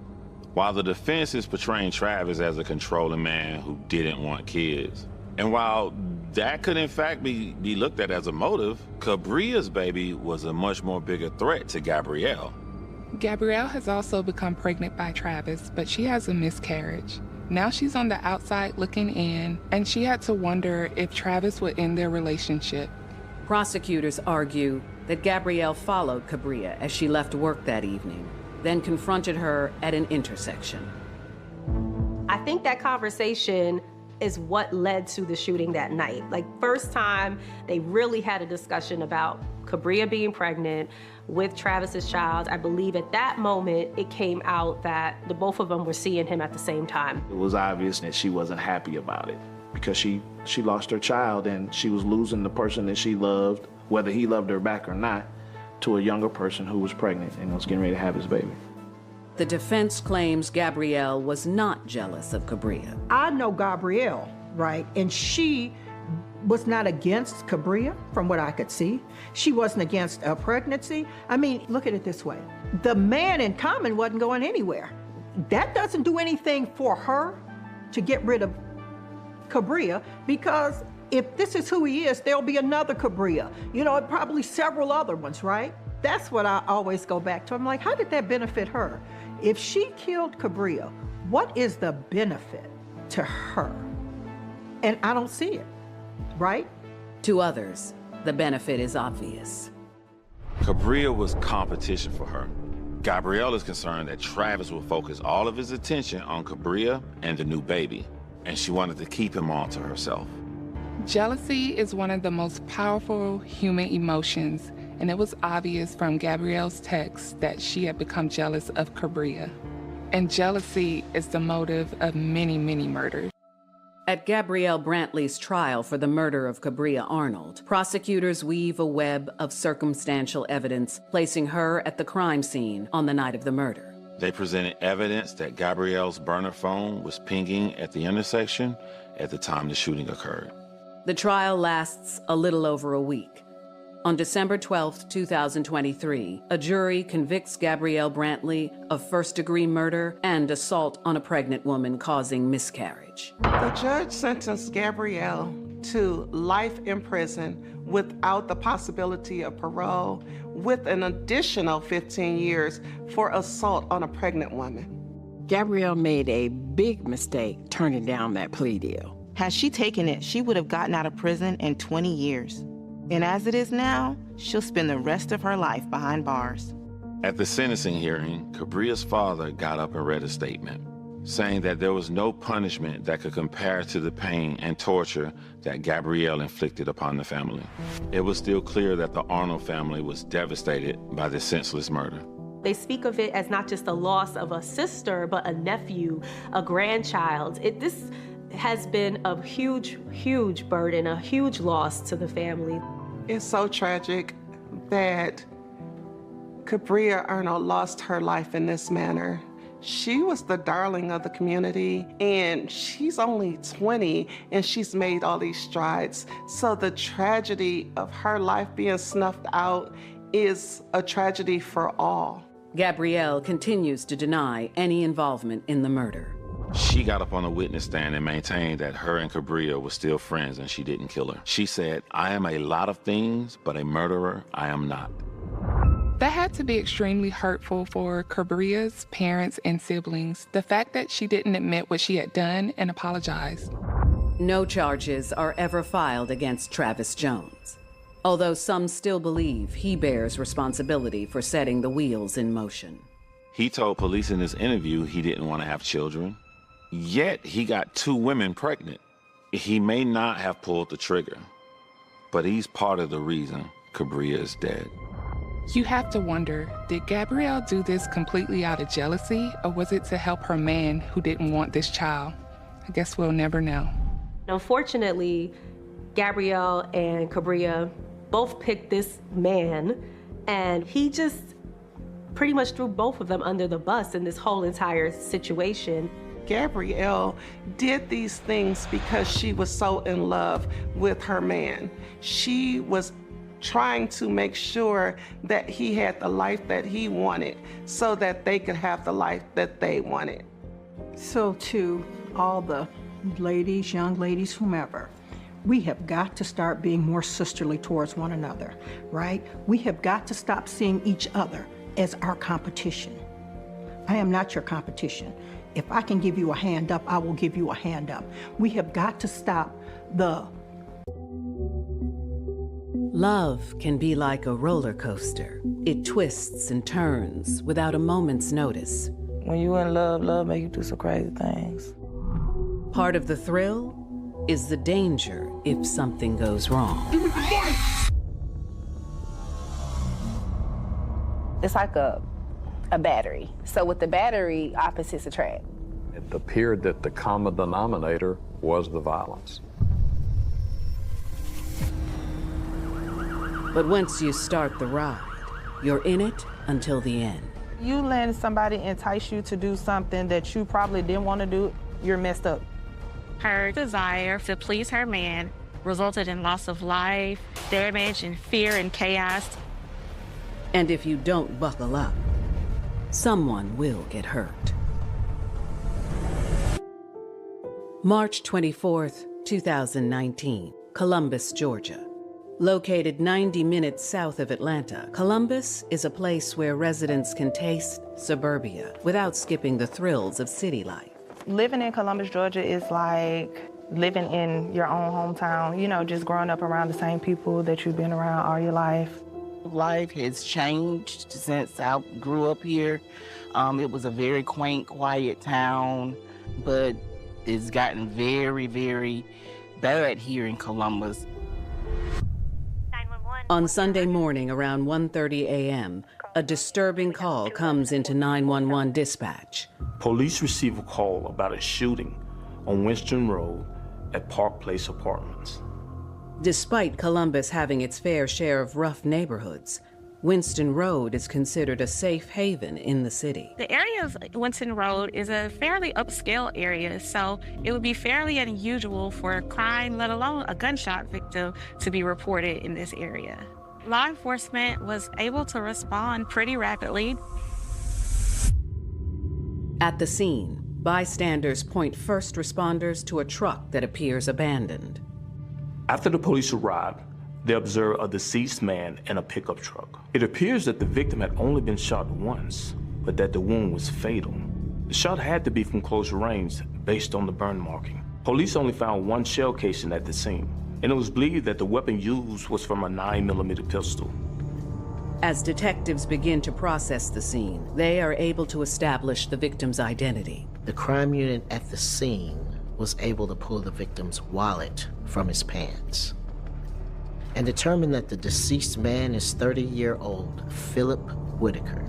While the defense is portraying Travis as a controlling man who didn't want kids, and while that could in fact be looked at as a motive, Cabria's baby was a much more bigger threat to Gabrielle. Gabrielle has also become pregnant by Travis, but she has a miscarriage. Now she's on the outside looking in, and she had to wonder if Travis would end their relationship. Prosecutors argue that Gabrielle followed Cabria as she left work that evening, then confronted her at an intersection. I think that conversation is what led to the shooting that night. First time they really had a discussion about Cabria being pregnant with Travis's child. I believe at that moment it came out that the both of them were seeing him at the same time. It was obvious that she wasn't happy about it because she lost her child and she was losing the person that she loved, whether he loved her back or not, to a younger person who was pregnant and was getting ready to have his baby. The defense claims Gabrielle was not jealous of Cabria. I know Gabrielle, right? And she was not against Cabria, from what I could see. She wasn't against a pregnancy. I mean, look at it this way. The man in common wasn't going anywhere. That doesn't do anything for her to get rid of Cabria, because if this is who he is, there'll be another Cabria. Probably several other ones, right? That's what I always go back to. I'm like, how did that benefit her? If she killed Cabria, what is the benefit to her? And I don't see it, right? To others, the benefit is obvious. Cabria was competition for her. Gabrielle is concerned that Travis will focus all of his attention on Cabria and the new baby, and she wanted to keep him all to herself. Jealousy is one of the most powerful human emotions, and it was obvious from Gabrielle's text that she had become jealous of Cabria. And jealousy is the motive of many, many murders. At Gabrielle Brantley's trial for the murder of Cabria Arnold, prosecutors weave a web of circumstantial evidence, placing her at the crime scene on the night of the murder. They presented evidence that Gabrielle's burner phone was pinging at the intersection at the time the shooting occurred. The trial lasts a little over a week. On December 12, 2023, a jury convicts Gabrielle Brantley of first-degree murder and assault on a pregnant woman causing miscarriage. The judge sentenced Gabrielle to life in prison without the possibility of parole, with an additional 15 years for assault on a pregnant woman. Gabrielle made a big mistake turning down that plea deal. Had she taken it, she would have gotten out of prison in 20 years. And as it is now, she'll spend the rest of her life behind bars. At the sentencing hearing, Cabria's father got up and read a statement, saying that there was no punishment that could compare to the pain and torture that Gabrielle inflicted upon the family. It was still clear that the Arnold family was devastated by this senseless murder. They speak of it as not just the loss of a sister, but a nephew, a grandchild. This has been a huge, huge burden, a huge loss to the family. It's so tragic that Cabria Arnold lost her life in this manner. She was the darling of the community, and she's only 20, and she's made all these strides. So the tragedy of her life being snuffed out is a tragedy for all. Gabrielle continues to deny any involvement in the murder. She got up on a witness stand and maintained that her and Cabria were still friends and she didn't kill her. She said, "I am a lot of things, but a murderer I am not." That had to be extremely hurtful for Cabria's parents and siblings, the fact that she didn't admit what she had done and apologize. No charges are ever filed against Travis Jones, although some still believe he bears responsibility for setting the wheels in motion. He told police in his interview he didn't want to have children, yet he got 2 women pregnant. He may not have pulled the trigger, but he's part of the reason Cabria is dead. You have to wonder, did Gabrielle do this completely out of jealousy, or was it to help her man who didn't want this child? I guess we'll never know. Unfortunately, Gabrielle and Cabria both picked this man, and he just pretty much threw both of them under the bus in this whole entire situation. Gabrielle did these things because she was so in love with her man. She was trying to make sure that he had the life that he wanted so that they could have the life that they wanted. So to all the ladies, young ladies, whomever, we have got to start being more sisterly towards one another, right? We have got to stop seeing each other as our competition. I am not your competition. If I can give you a hand up, I will give you a hand up. We have got to stop the... Love can be like a roller coaster. It twists and turns without a moment's notice. When you in love, love make you do some crazy things. Part of the thrill is the danger if something goes wrong. It's like a battery. So with the battery, opposites attract. It appeared that the common denominator was the violence. But once you start the ride, you're in it until the end. You letting somebody entice you to do something that you probably didn't want to do, you're messed up. Her desire to please her man resulted in loss of life, damage, and fear and chaos. And if you don't buckle up, someone will get hurt. March 24th, 2019, Columbus, Georgia. Located 90 minutes south of Atlanta, Columbus is a place where residents can taste suburbia without skipping the thrills of city life. Living in Columbus, Georgia is like living in your own hometown, you know, just growing up around the same people that you've been around all your life. Life has changed since I grew up here. It was a very quaint, quiet town, but it's gotten very, very bad here in Columbus. On Sunday morning around 1:30 a.m., a disturbing call comes into 911 dispatch. Police receive a call about a shooting on Winston Road at Park Place Apartments. Despite Columbus having its fair share of rough neighborhoods, Winston Road is considered a safe haven in the city. The area of Winston Road is a fairly upscale area, so it would be fairly unusual for a crime, let alone a gunshot victim, to be reported in this area. Law enforcement was able to respond pretty rapidly. At the scene, bystanders point first responders to a truck that appears abandoned. After the police arrived, they observed a deceased man in a pickup truck. It appears that the victim had only been shot once, but that the wound was fatal. The shot had to be from close range based on the burn marking. Police only found one shell casing at the scene, and it was believed that the weapon used was from a 9mm pistol. As detectives begin to process the scene, they are able to establish the victim's identity. The crime unit at the scene was able to pull the victim's wallet from his pants and determined that the deceased man is 30-year-old Philip Whitaker.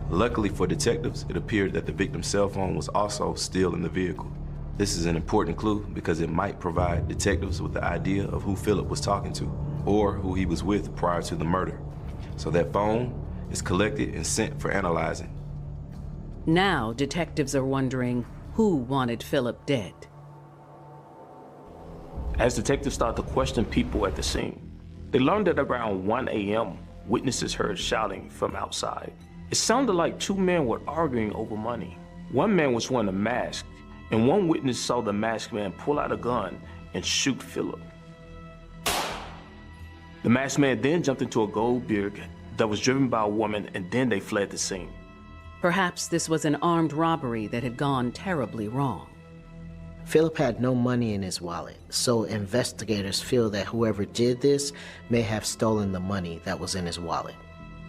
Luckily for detectives, it appeared that the victim's cell phone was also still in the vehicle. This is an important clue because it might provide detectives with the idea of who Philip was talking to or who he was with prior to the murder. So that phone is collected and sent for analyzing. Now, detectives are wondering who wanted Philip dead. As detectives start to question people at the scene, they learned that around 1 a.m., witnesses heard shouting from outside. It sounded like two men were arguing over money. One man was wearing a mask, and one witness saw the masked man pull out a gun and shoot Philip. The masked man then jumped into a gold Buick that was driven by a woman, and then they fled the scene. Perhaps this was an armed robbery that had gone terribly wrong. Philip had no money in his wallet, so investigators feel that whoever did this may have stolen the money that was in his wallet.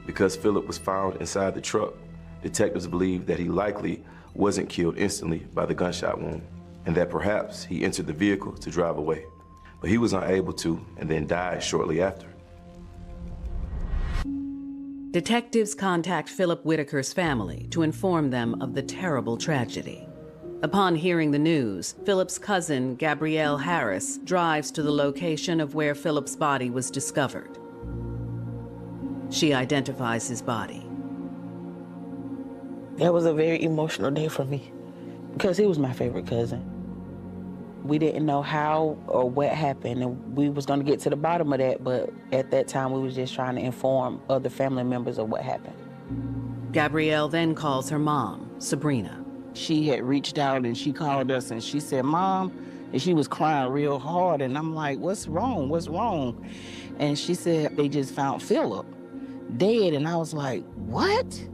Because Philip was found inside the truck, detectives believe that he likely wasn't killed instantly by the gunshot wound, and that perhaps he entered the vehicle to drive away. But he was unable to, and then died shortly after. Detectives contact Philip Whitaker's family to inform them of the terrible tragedy. Upon hearing the news, Philip's cousin, Gabrielle Harris, drives to the location of where Philip's body was discovered. She identifies his body. That was a very emotional day for me because he was my favorite cousin. We didn't know how or what happened, and we was going to get to the bottom of that, but at that time we was just trying to inform other family members of what happened. Gabrielle then calls her mom, Sabrina. She had reached out and she called us and she said, "Mom," and she was crying real hard, and I'm like, "What's wrong? What's wrong?" And she said, "They just found Philip dead," and I was like, "What?"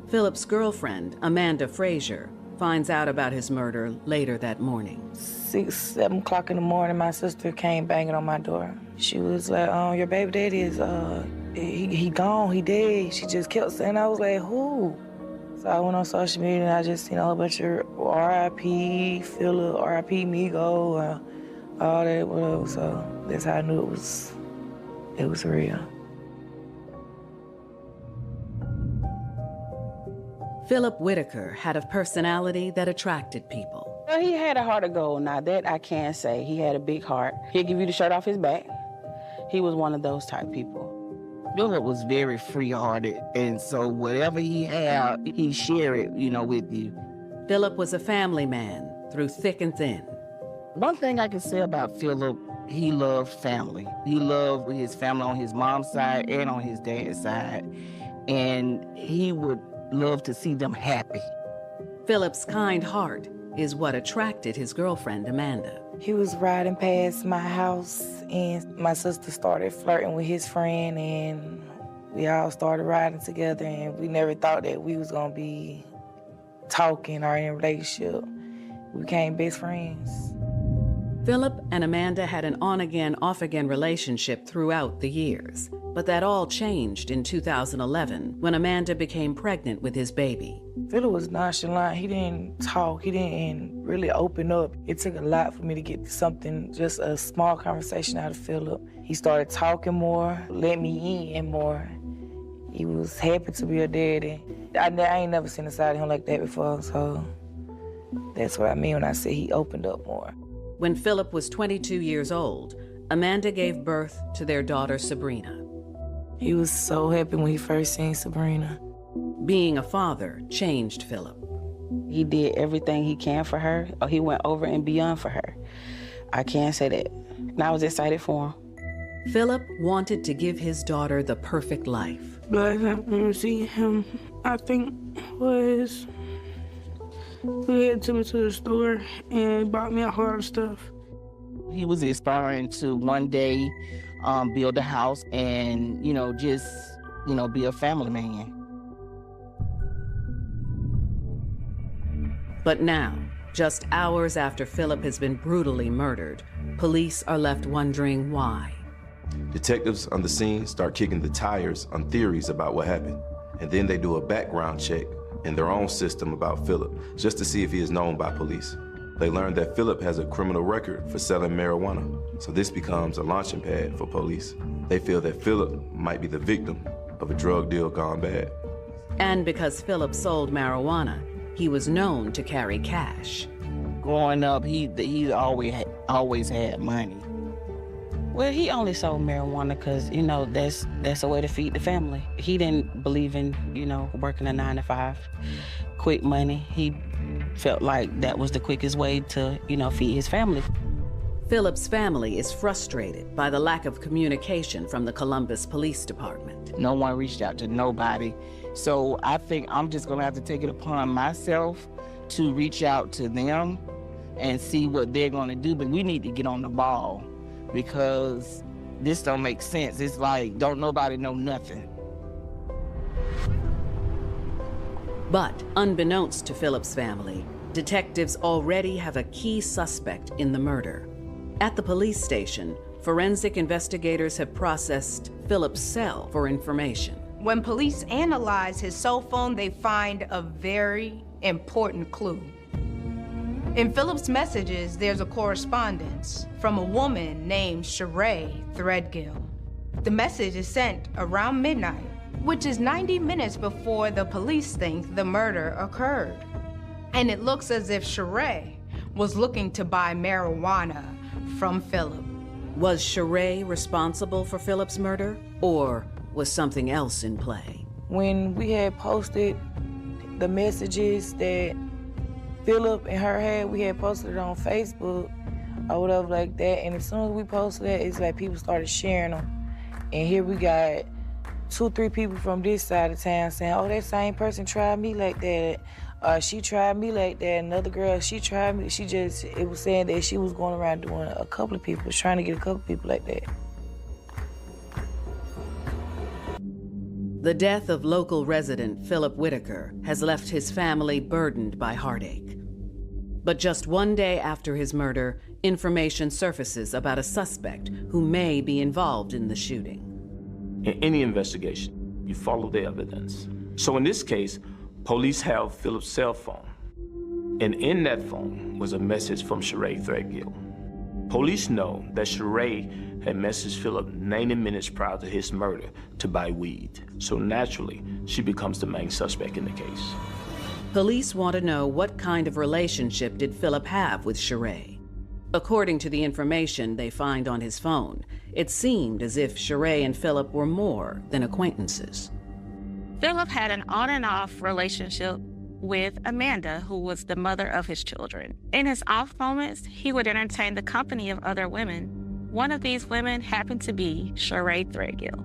Philip's girlfriend, Amanda Frazier, finds out about his murder later that morning. 6, 7 o'clock in the morning, my sister came banging on my door. She was like, "Your baby daddy is, he gone, he dead." She just kept saying, I was like, "Who?" So I went on social media and I just seen a whole bunch of R.I.P. Philip, R.I.P. Migo, all that, whatever. So that's how I knew it was real. Philip Whitaker had a personality that attracted people. Well, he had a heart of gold. Now that I can say, he had a big heart. He'd give you the shirt off his back. He was one of those type people. Philip was very free-hearted, and so whatever he had, he shared it, with you. Philip was a family man through thick and thin. One thing I can say about Philip, he loved family. He loved his family on his mom's side and on his dad's side, and he would love to see them happy. Philip's kind heart is what attracted his girlfriend, Amanda. He was riding past my house, and my sister started flirting with his friend, and we all started riding together, and we never thought that we was gonna be talking or in a relationship. We became best friends. Philip and Amanda had an on-again, off-again relationship throughout the years, but that all changed in 2011 when Amanda became pregnant with his baby. Philip was nonchalant. He didn't talk. He didn't really open up. It took a lot for me to get something, just a small conversation out of Philip. He started talking more, let me in more. He was happy to be a daddy. I ain't never seen a side of him like that before, so that's what I mean when I say he opened up more. When Philip was 22 years old, Amanda gave birth to their daughter, Sabrina. He was so happy when he first seen Sabrina. Being a father changed Philip. He did everything he can for her, or he went over and beyond for her. I can't say that. And I was excited for him. Philip wanted to give his daughter the perfect life. But I see him, I think, was he had took me to the store and bought me a whole lot of stuff. He was aspiring to one day build a house and, just, be a family man. But now, just hours after Philip has been brutally murdered, police are left wondering why. Detectives on the scene start kicking the tires on theories about what happened, and then they do a background check in their own system about Philip, just to see if he is known by police. They learn that Philip has a criminal record for selling marijuana, so this becomes a launching pad for police. They feel that Philip might be the victim of a drug deal gone bad. And because Philip sold marijuana, he was known to carry cash. Growing up, he always had money. Well, he only sold marijuana because, that's a way to feed the family. He didn't believe in, working a 9-to-5, quick money. He felt like that was the quickest way to, feed his family. Philip's family is frustrated by the lack of communication from the Columbus Police Department. No one reached out to nobody. So I think I'm just gonna have to take it upon myself to reach out to them and see what they're gonna do. But we need to get on the ball, because this don't make sense. It's like, don't nobody know nothing. But unbeknownst to Philip's family, detectives already have a key suspect in the murder. At the police station, forensic investigators have processed Philip's cell for information. When police analyze his cell phone, they find a very important clue. In Philip's messages, there's a correspondence from a woman named Sheree Threadgill. The message is sent around midnight, which is 90 minutes before the police think the murder occurred. And it looks as if Sheree was looking to buy marijuana from Philip. Was Sheree responsible for Philip's murder, or was something else in play? When we had posted the messages that Philip and her had, we had posted it on Facebook or whatever like that, and as soon as we posted that, it's like people started sharing them. And here we got 2-3 people from this side of town saying, oh, that same person tried me like that. She tried me like that. Another girl, she tried me. It was saying that she was going around doing a couple of people, trying to get a couple of people like that. The death of local resident Philip Whitaker has left his family burdened by heartache. But just one day after his murder, information surfaces about a suspect who may be involved in the shooting. In any investigation, you follow the evidence. So in this case, police have Philip's cell phone. And in that phone was a message from Sheree Threadgill. Police know that Sheree had messaged Philip 90 minutes prior to his murder to buy weed. So naturally, she becomes the main suspect in the case. Police want to know what kind of relationship did Philip have with Sheree. According to the information they find on his phone, it seemed as if Sheree and Philip were more than acquaintances. Philip had an on and off relationship with Amanda, who was the mother of his children. In his off moments, he would entertain the company of other women. One of these women happened to be Sheree Threadgill.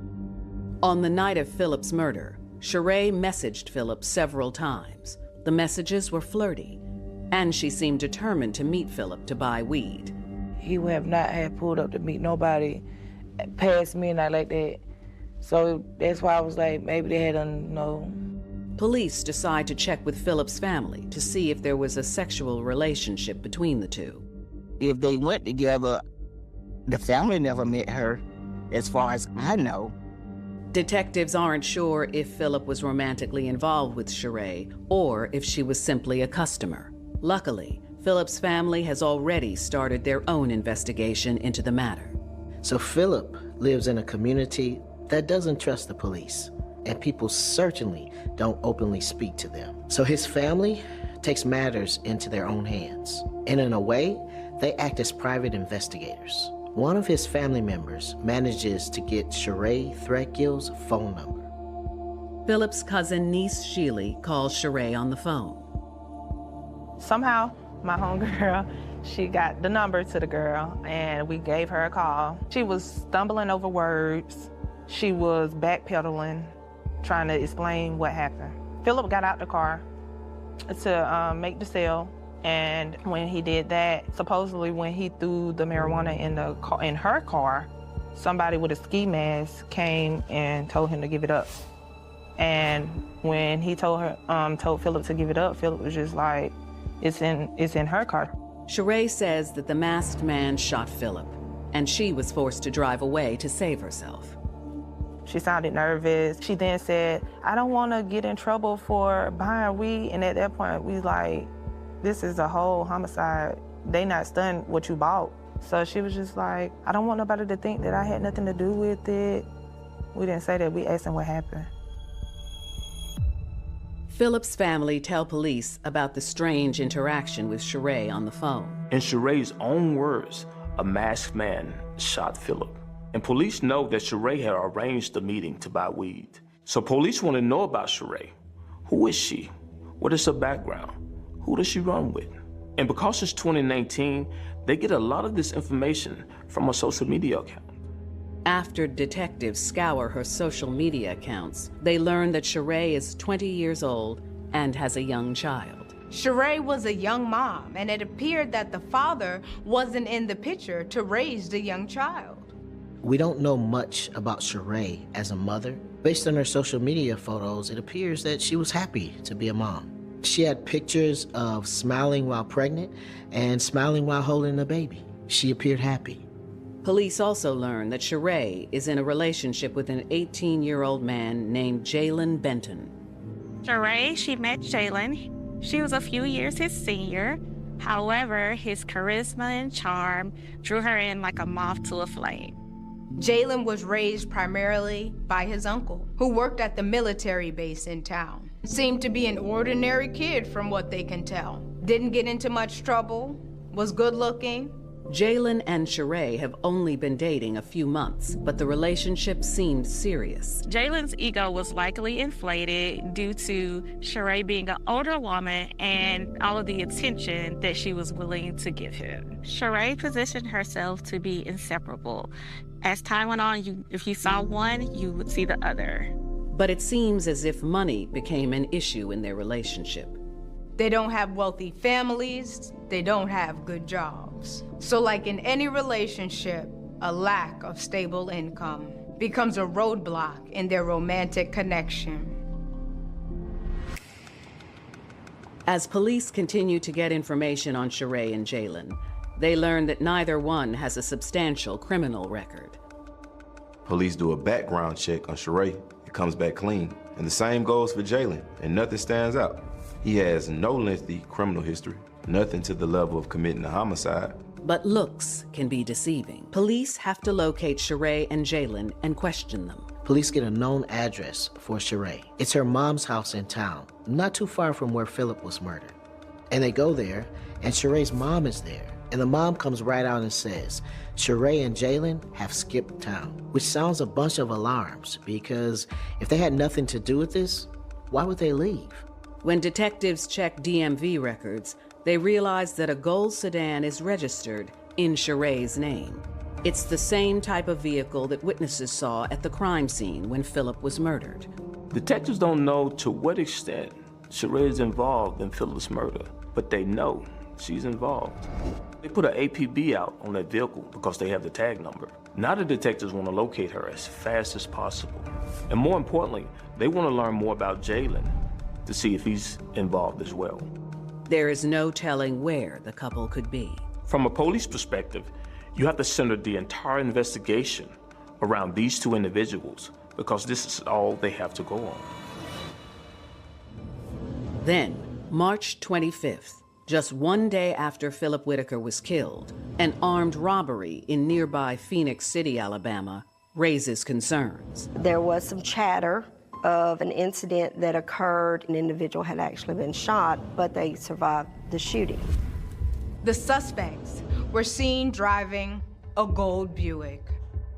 On the night of Philip's murder, Sheree messaged Philip several times. The messages were flirty, and she seemed determined to meet Philip to buy weed. He would have not had pulled up to meet nobody past midnight like that. So that's why I was like, maybe they had Police decide to check with Philip's family to see if there was a sexual relationship between the two. If they went together, the family never met her, as far as I know. Detectives aren't sure if Philip was romantically involved with Sheree or if she was simply a customer. Luckily, Philip's family has already started their own investigation into the matter. So Philip lives in a community that doesn't trust the police, and people certainly don't openly speak to them. So his family takes matters into their own hands, and in a way, they act as private investigators. One of his family members manages to get Sheree Threadgill's phone number. Philip's cousin niece Sheely calls Sheree on the phone. Somehow, my homegirl, she got the number to the girl, and we gave her a call. She was stumbling over words. She was backpedaling, trying to explain what happened. Philip got out the car to make the sale, and when he did that, supposedly when he threw the marijuana in her car, somebody with a ski mask came and told him to give it up. And when he told Philip to give it up, Philip was just like, it's in her car. Sheree says that the masked man shot Philip, and she was forced to drive away to save herself. She sounded nervous. She then said, I don't want to get in trouble for buying weed. And at that point, we like, this is a whole homicide. They not stunned what you bought. So she was just like, I don't want nobody to think that I had nothing to do with it. We didn't say that. We asked him what happened. Philip's family tell police about the strange interaction with Sheree on the phone. In Sheree's own words, a masked man shot Philip. And police know that Sheree had arranged the meeting to buy weed. So police want to know about Sheree. Who is she? What is her background? Who does she run with? And because it's 2019, they get a lot of this information from her social media account. After detectives scour her social media accounts, they learn that Sheree is 20 years old and has a young child. Sheree was a young mom, and it appeared that the father wasn't in the picture to raise the young child. We don't know much about Sheree as a mother. Based on her social media photos, it appears that she was happy to be a mom. She had pictures of smiling while pregnant and smiling while holding a baby. She appeared happy. Police also learn that Sheree is in a relationship with an 18-year-old man named Jalen Benton. Sheree, she met Jalen. She was a few years his senior. However, his charisma and charm drew her in like a moth to a flame. Jalen was raised primarily by his uncle, who worked at the military base in town. Seemed to be an ordinary kid from what they can tell. Didn't get into much trouble, was good looking. Jalen and Sheree have only been dating a few months, but the relationship seemed serious. Jalen's ego was likely inflated due to Sheree being an older woman and all of the attention that she was willing to give him. Sheree positioned herself to be inseparable. As time went on, if you saw one, you would see the other. But it seems as if money became an issue in their relationship. They don't have wealthy families, they don't have good jobs. So like in any relationship, a lack of stable income becomes a roadblock in their romantic connection. As police continue to get information on Sheree and Jalen, they learn that neither one has a substantial criminal record. Police do a background check on Sheree. It comes back clean. And the same goes for Jalen, and nothing stands out. He has no lengthy criminal history, nothing to the level of committing a homicide. But looks can be deceiving. Police have to locate Sheree and Jalen and question them. Police get a known address for Sheree. It's her mom's house in town, not too far from where Philip was murdered. And they go there, and Sheree's mom is there. And the mom comes right out and says, Sheree and Jalen have skipped town, which sounds a bunch of alarms, because if they had nothing to do with this, why would they leave? When detectives check DMV records, they realize that a gold sedan is registered in Sheree's name. It's the same type of vehicle that witnesses saw at the crime scene when Philip was murdered. Detectives don't know to what extent Sheree is involved in Philip's murder, but they know she's involved. They put an APB out on that vehicle because they have the tag number. Now the detectives want to locate her as fast as possible. And more importantly, they want to learn more about Jalen to see if he's involved as well. There is no telling where the couple could be. From a police perspective, you have to center the entire investigation around these two individuals because this is all they have to go on. Then, March 25th, just one day after Philip Whitaker was killed, an armed robbery in nearby Phoenix City, Alabama, raises concerns. There was some chatter of an incident that occurred. An individual had actually been shot, but they survived the shooting. The suspects were seen driving a gold Buick.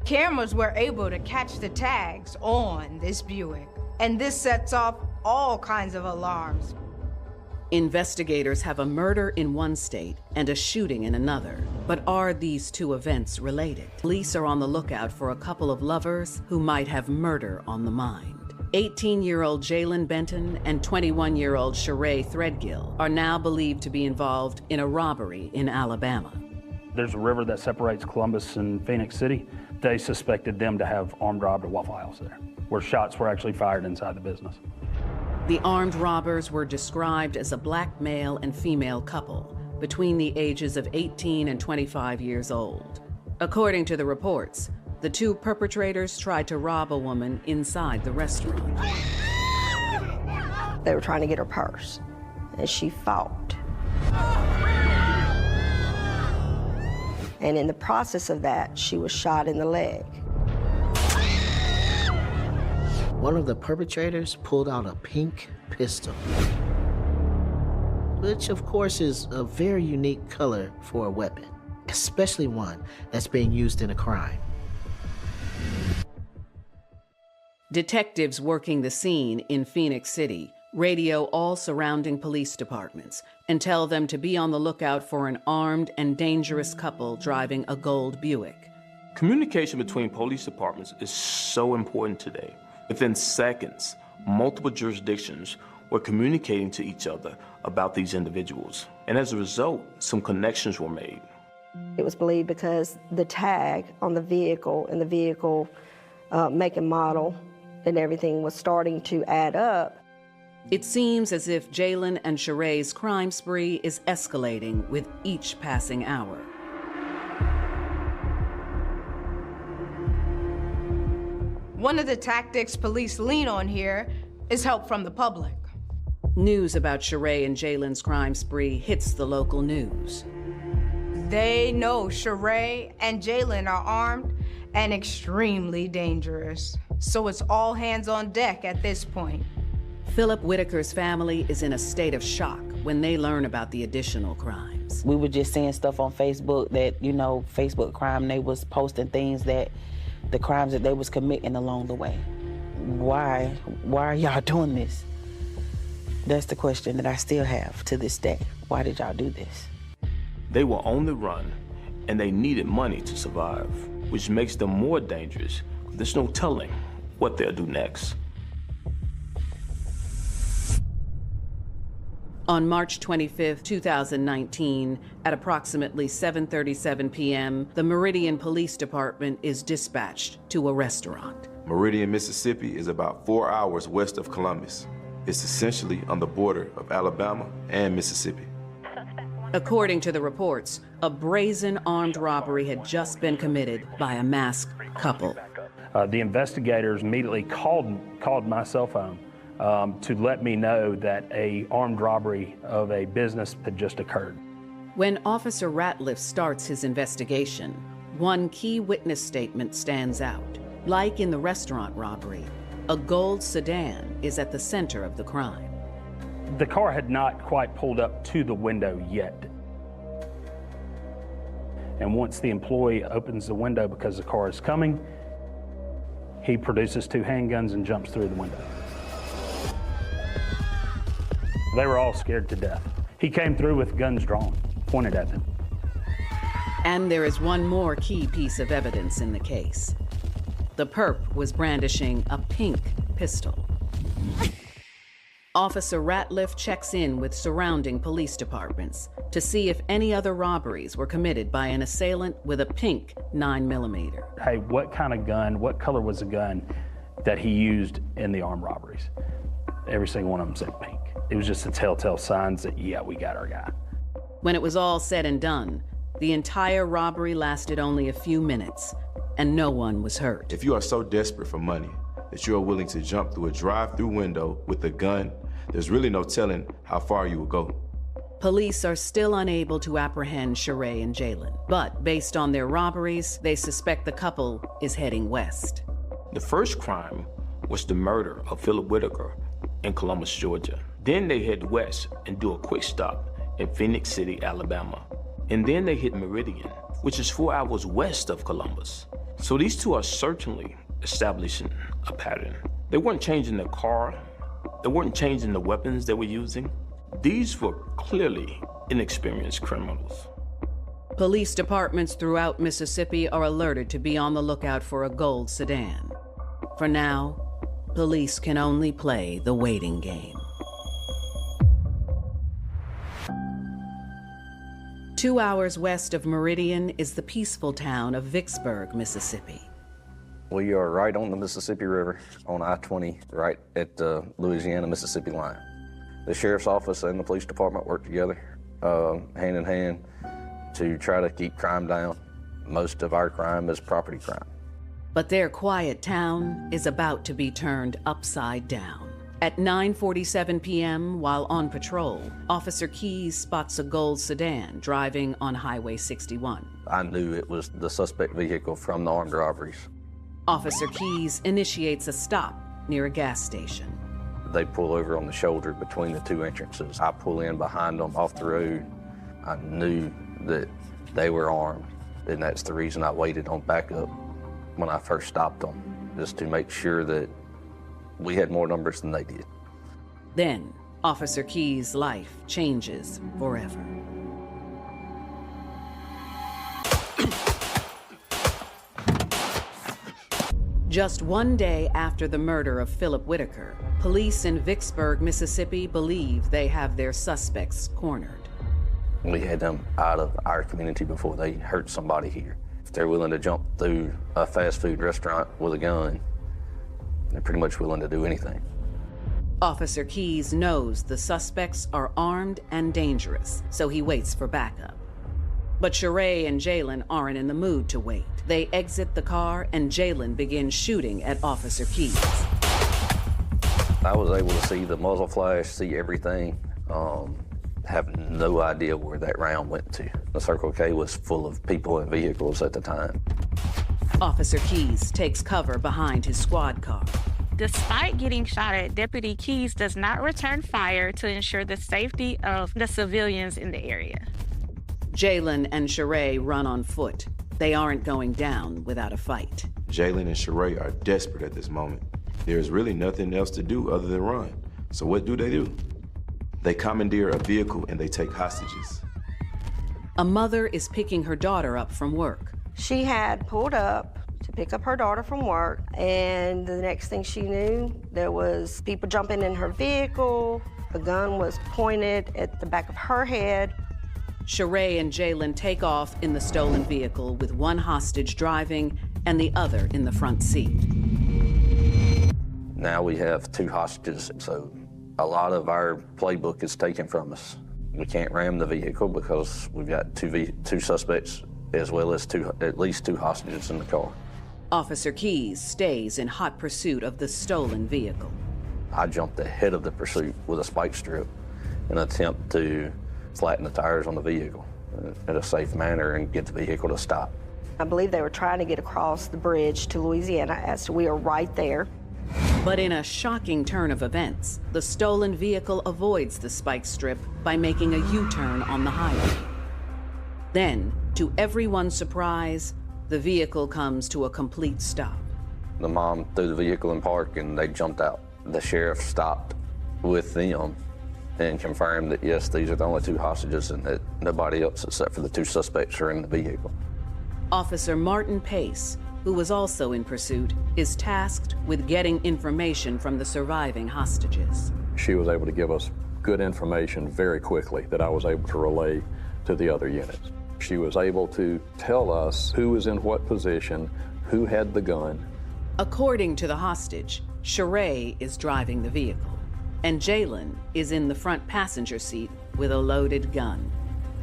Cameras were able to catch the tags on this Buick, and this sets off all kinds of alarms. Investigators have a murder in one state and a shooting in another. But are these two events related? Police are on the lookout for a couple of lovers who might have murder on the mind. 18-year-old Jalen Benton and 21-year-old Sheree Threadgill are now believed to be involved in a robbery in Alabama. There's a river that separates Columbus and Phoenix City. They suspected them to have armed robbery Waffle House there, where shots were actually fired inside the business. The armed robbers were described as a black male and female couple between the ages of 18 and 25 years old. According to the reports, the two perpetrators tried to rob a woman inside the restaurant. They were trying to get her purse, and she fought. And in the process of that, she was shot in the leg. One of the perpetrators pulled out a pink pistol, which of course is a very unique color for a weapon, especially one that's being used in a crime. Detectives working the scene in Phoenix City radio all surrounding police departments and tell them to be on the lookout for an armed and dangerous couple driving a gold Buick. Communication between police departments is so important today. Within seconds, multiple jurisdictions were communicating to each other about these individuals. And as a result, some connections were made. It was believed because the tag on the vehicle and the vehicle make and model and everything was starting to add up. It seems as if Jalen and Sheree's crime spree is escalating with each passing hour. One of the tactics police lean on here is help from the public. News about Sheree and Jalen's crime spree hits the local news. They know Sheree and Jalen are armed and extremely dangerous. So it's all hands on deck at this point. Philip Whitaker's family is in a state of shock when they learn about the additional crimes. We were just seeing stuff on Facebook that, Facebook crime, they was posting things that the crimes that they was committing along the way. Why are y'all doing this? That's the question that I still have to this day. Why did y'all do this? They were on the run, and they needed money to survive, which makes them more dangerous. There's no telling what they'll do next. On March 25, 2019, at approximately 7:37 p.m., the Meridian Police Department is dispatched to a restaurant. Meridian, Mississippi is about 4 hours west of Columbus. It's essentially on the border of Alabama and Mississippi. According to the reports, a brazen armed robbery had just been committed by a masked couple. The investigators immediately called my cell phone to let me know that an armed robbery of a business had just occurred. When Officer Ratliff starts his investigation, one key witness statement stands out. Like in the restaurant robbery, a gold sedan is at the center of the crime. The car had not quite pulled up to the window yet. And once the employee opens the window because the car is coming, he produces 2 handguns and jumps through the window. They were all scared to death. He came through with guns drawn, pointed at them. And there is one more key piece of evidence in the case. The perp was brandishing a pink pistol. Officer Ratliff checks in with surrounding police departments to see if any other robberies were committed by an assailant with a pink 9mm. Hey, what kind of gun, what color was the gun that he used in the armed robberies? Every single one of them said pink. It was just the telltale signs that, yeah, we got our guy. When it was all said and done, The entire robbery lasted only a few minutes, and no one was hurt. If you are so desperate for money that you are willing to jump through a drive-through window with a gun, there's really no telling how far you will go. Police are still unable to apprehend Sheree and Jalen, but based on their robberies, they suspect the couple is heading west. The first crime was the murder of Philip Whitaker in Columbus, Georgia. Then they head west and do a quick stop in Phoenix City, Alabama. And then they hit Meridian, which is 4 hours west of Columbus. So these two are certainly establishing a pattern. They weren't changing the car. They weren't changing the weapons they were using. These were clearly inexperienced criminals. Police departments throughout Mississippi are alerted to be on the lookout for a gold sedan. For now, police can only play the waiting game. 2 hours west of Meridian is the peaceful town of Vicksburg, Mississippi. We are right on the Mississippi River on I-20, right at the Louisiana-Mississippi line. The sheriff's office and the police department work together, hand in hand, to try to keep crime down. Most of our crime is property crime. But their quiet town is about to be turned upside down. At 9:47 p.m., while on patrol, Officer Keys spots a gold sedan driving on Highway 61. I knew it was the suspect vehicle from the armed robberies. Officer Keys initiates a stop near a gas station. They pull over on the shoulder between the two entrances. I pull in behind them off the road. I knew that they were armed, and that's the reason I waited on backup when I first stopped them, just to make sure that we had more numbers than they did. Then, Officer Keys' life changes forever. Just 1 day after the murder of Philip Whitaker, police in Vicksburg, Mississippi believe they have their suspects cornered. We had them out of our community before they hurt somebody here. If they're willing to jump through a fast food restaurant with a gun, they're pretty much willing to do anything. Officer Keys knows the suspects are armed and dangerous, so he waits for backup. But Sheree and Jalen aren't in the mood to wait. They exit the car and Jalen begins shooting at Officer Keys. I was able to see the muzzle flash, see everything, have no idea where that round went to. The Circle K was full of people and vehicles at the time. Officer Keys takes cover behind his squad car. Despite getting shot at, Deputy Keys does not return fire to ensure the safety of the civilians in the area. Jalen and Sheree run on foot. They aren't going down without a fight. Jalen and Sheree are desperate at this moment. There's really nothing else to do other than run. So what do? They commandeer a vehicle and they take hostages. A mother is picking her daughter up from work. She had pulled up to pick up her daughter from work, and the next thing she knew, there was people jumping in her vehicle. A gun was pointed at the back of her head. Sheree and Jalen take off in the stolen vehicle with one hostage driving and the other in the front seat. Now we have two hostages, so a lot of our playbook is taken from us. We can't ram the vehicle because we've got two suspects as well as at least two hostages in the car. Officer Keys stays in hot pursuit of the stolen vehicle. I jumped ahead of the pursuit with a spike strip in an attempt to flatten the tires on the vehicle in a safe manner and get the vehicle to stop. I believe they were trying to get across the bridge to Louisiana, as we are right there. But in a shocking turn of events, the stolen vehicle avoids the spike strip by making a U-turn on the highway. Then, to everyone's surprise, the vehicle comes to a complete stop. The mom threw the vehicle in park and they jumped out. The sheriff stopped with them and confirmed that, yes, these are the only two hostages and that nobody else except for the two suspects are in the vehicle. Officer Martin Pace, who was also in pursuit, is tasked with getting information from the surviving hostages. She was able to give us good information very quickly that I was able to relay to the other units. She was able to tell us who was in what position, who had the gun. According to the hostage, Sheree is driving the vehicle, and Jalen is in the front passenger seat with a loaded gun.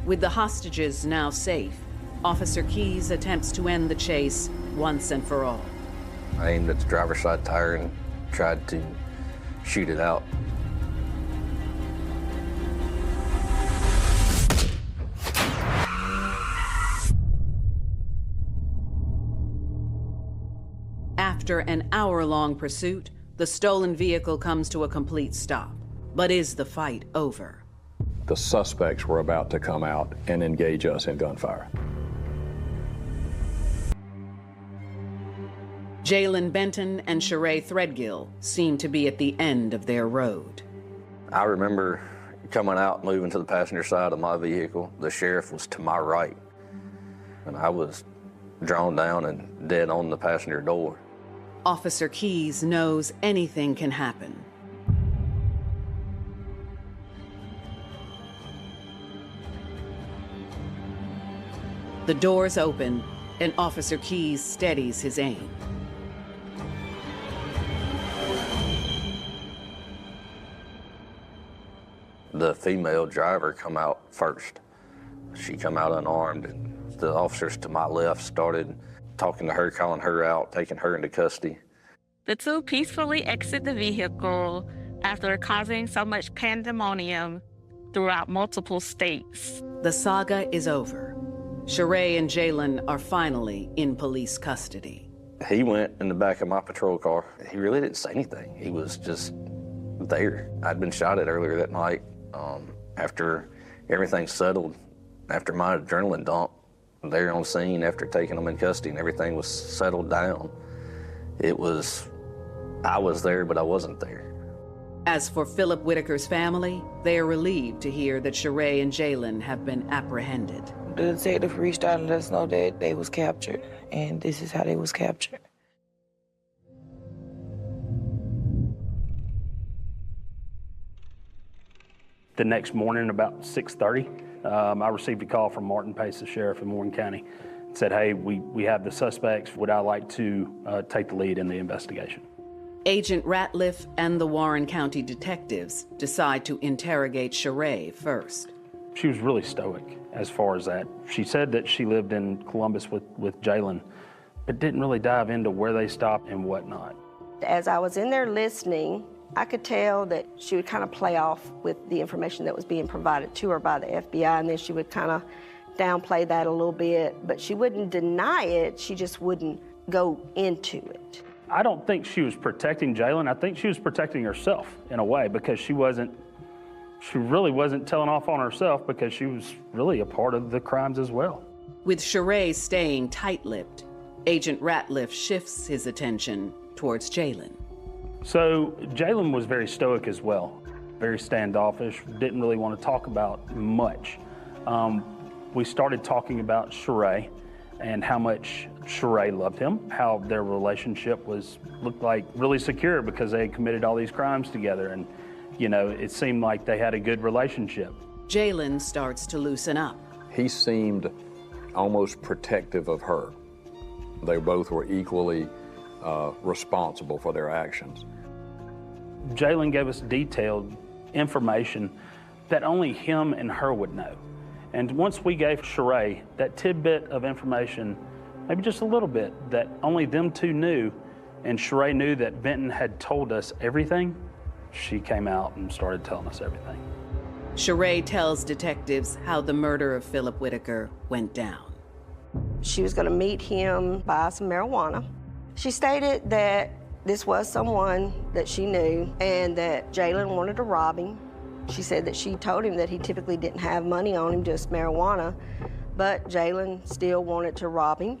With the hostages now safe, Officer Keys attempts to end the chase once and for all. I aimed at the driver's side tire and tried to shoot it out. After an hour-long pursuit, the stolen vehicle comes to a complete stop. But is the fight over? The suspects were about to come out and engage us in gunfire. Jalen Benton and Sheree Threadgill seem to be at the end of their road. I remember coming out, moving to the passenger side of my vehicle. The sheriff was to my right, and I was drawn down and dead on the passenger door. Officer Keys knows anything can happen. The doors open, and Officer Keys steadies his aim. The female driver come out first. She come out unarmed, and the officers to my left started talking to her, calling her out, taking her into custody. The two peacefully exit the vehicle after causing so much pandemonium throughout multiple states. The saga is over. Sheree and Jalen are finally in police custody. He went in the back of my patrol car. He really didn't say anything. He was just there. I'd been shot at earlier that night. After everything settled, after my adrenaline dump, there on scene after taking them in custody and everything was settled down, I was there, but I wasn't there. As for Philip Whitaker's family, they are relieved to hear that Sheree and Jalen have been apprehended. The detective reached out and let us know that they was captured, and this is how they was captured. The next morning, about 6:30, I received a call from Martin Pace, the sheriff in Warren County. It said, hey, we have the suspects. Would I like to take the lead in the investigation? Agent Ratliff and the Warren County detectives decide to interrogate Sheree first. She was really stoic as far as that. She said that she lived in Columbus with Jalen, but didn't really dive into where they stopped and whatnot. As I was in there listening, I could tell that she would kind of play off with the information that was being provided to her by the FBI, and then she would kind of downplay that a little bit, but she wouldn't deny it, she just wouldn't go into it. I don't think she was protecting Jalen. I think she was protecting herself in a way, because she really wasn't telling off on herself, because she was really a part of the crimes as well. With Sheree staying tight-lipped, Agent Ratliff shifts his attention towards Jalen. So Jalen was very stoic as well, very standoffish, didn't really want to talk about much. We started talking about Sheree and how much Sheree loved him, how their relationship looked like really secure because they had committed all these crimes together, and it seemed like they had a good relationship. Jalen starts to loosen up. He seemed almost protective of her. They both were equally responsible for their actions. Jalen gave us detailed information that only him and her would know. And once we gave Sheree that tidbit of information, maybe just a little bit, that only them two knew, and Sheree knew that Benton had told us everything, she came out and started telling us everything. Sheree tells detectives how the murder of Philip Whitaker went down. She was going to meet him, buy some marijuana. She stated that this was someone that she knew and that Jalen wanted to rob him. She said that she told him that he typically didn't have money on him, just marijuana, but Jalen still wanted to rob him,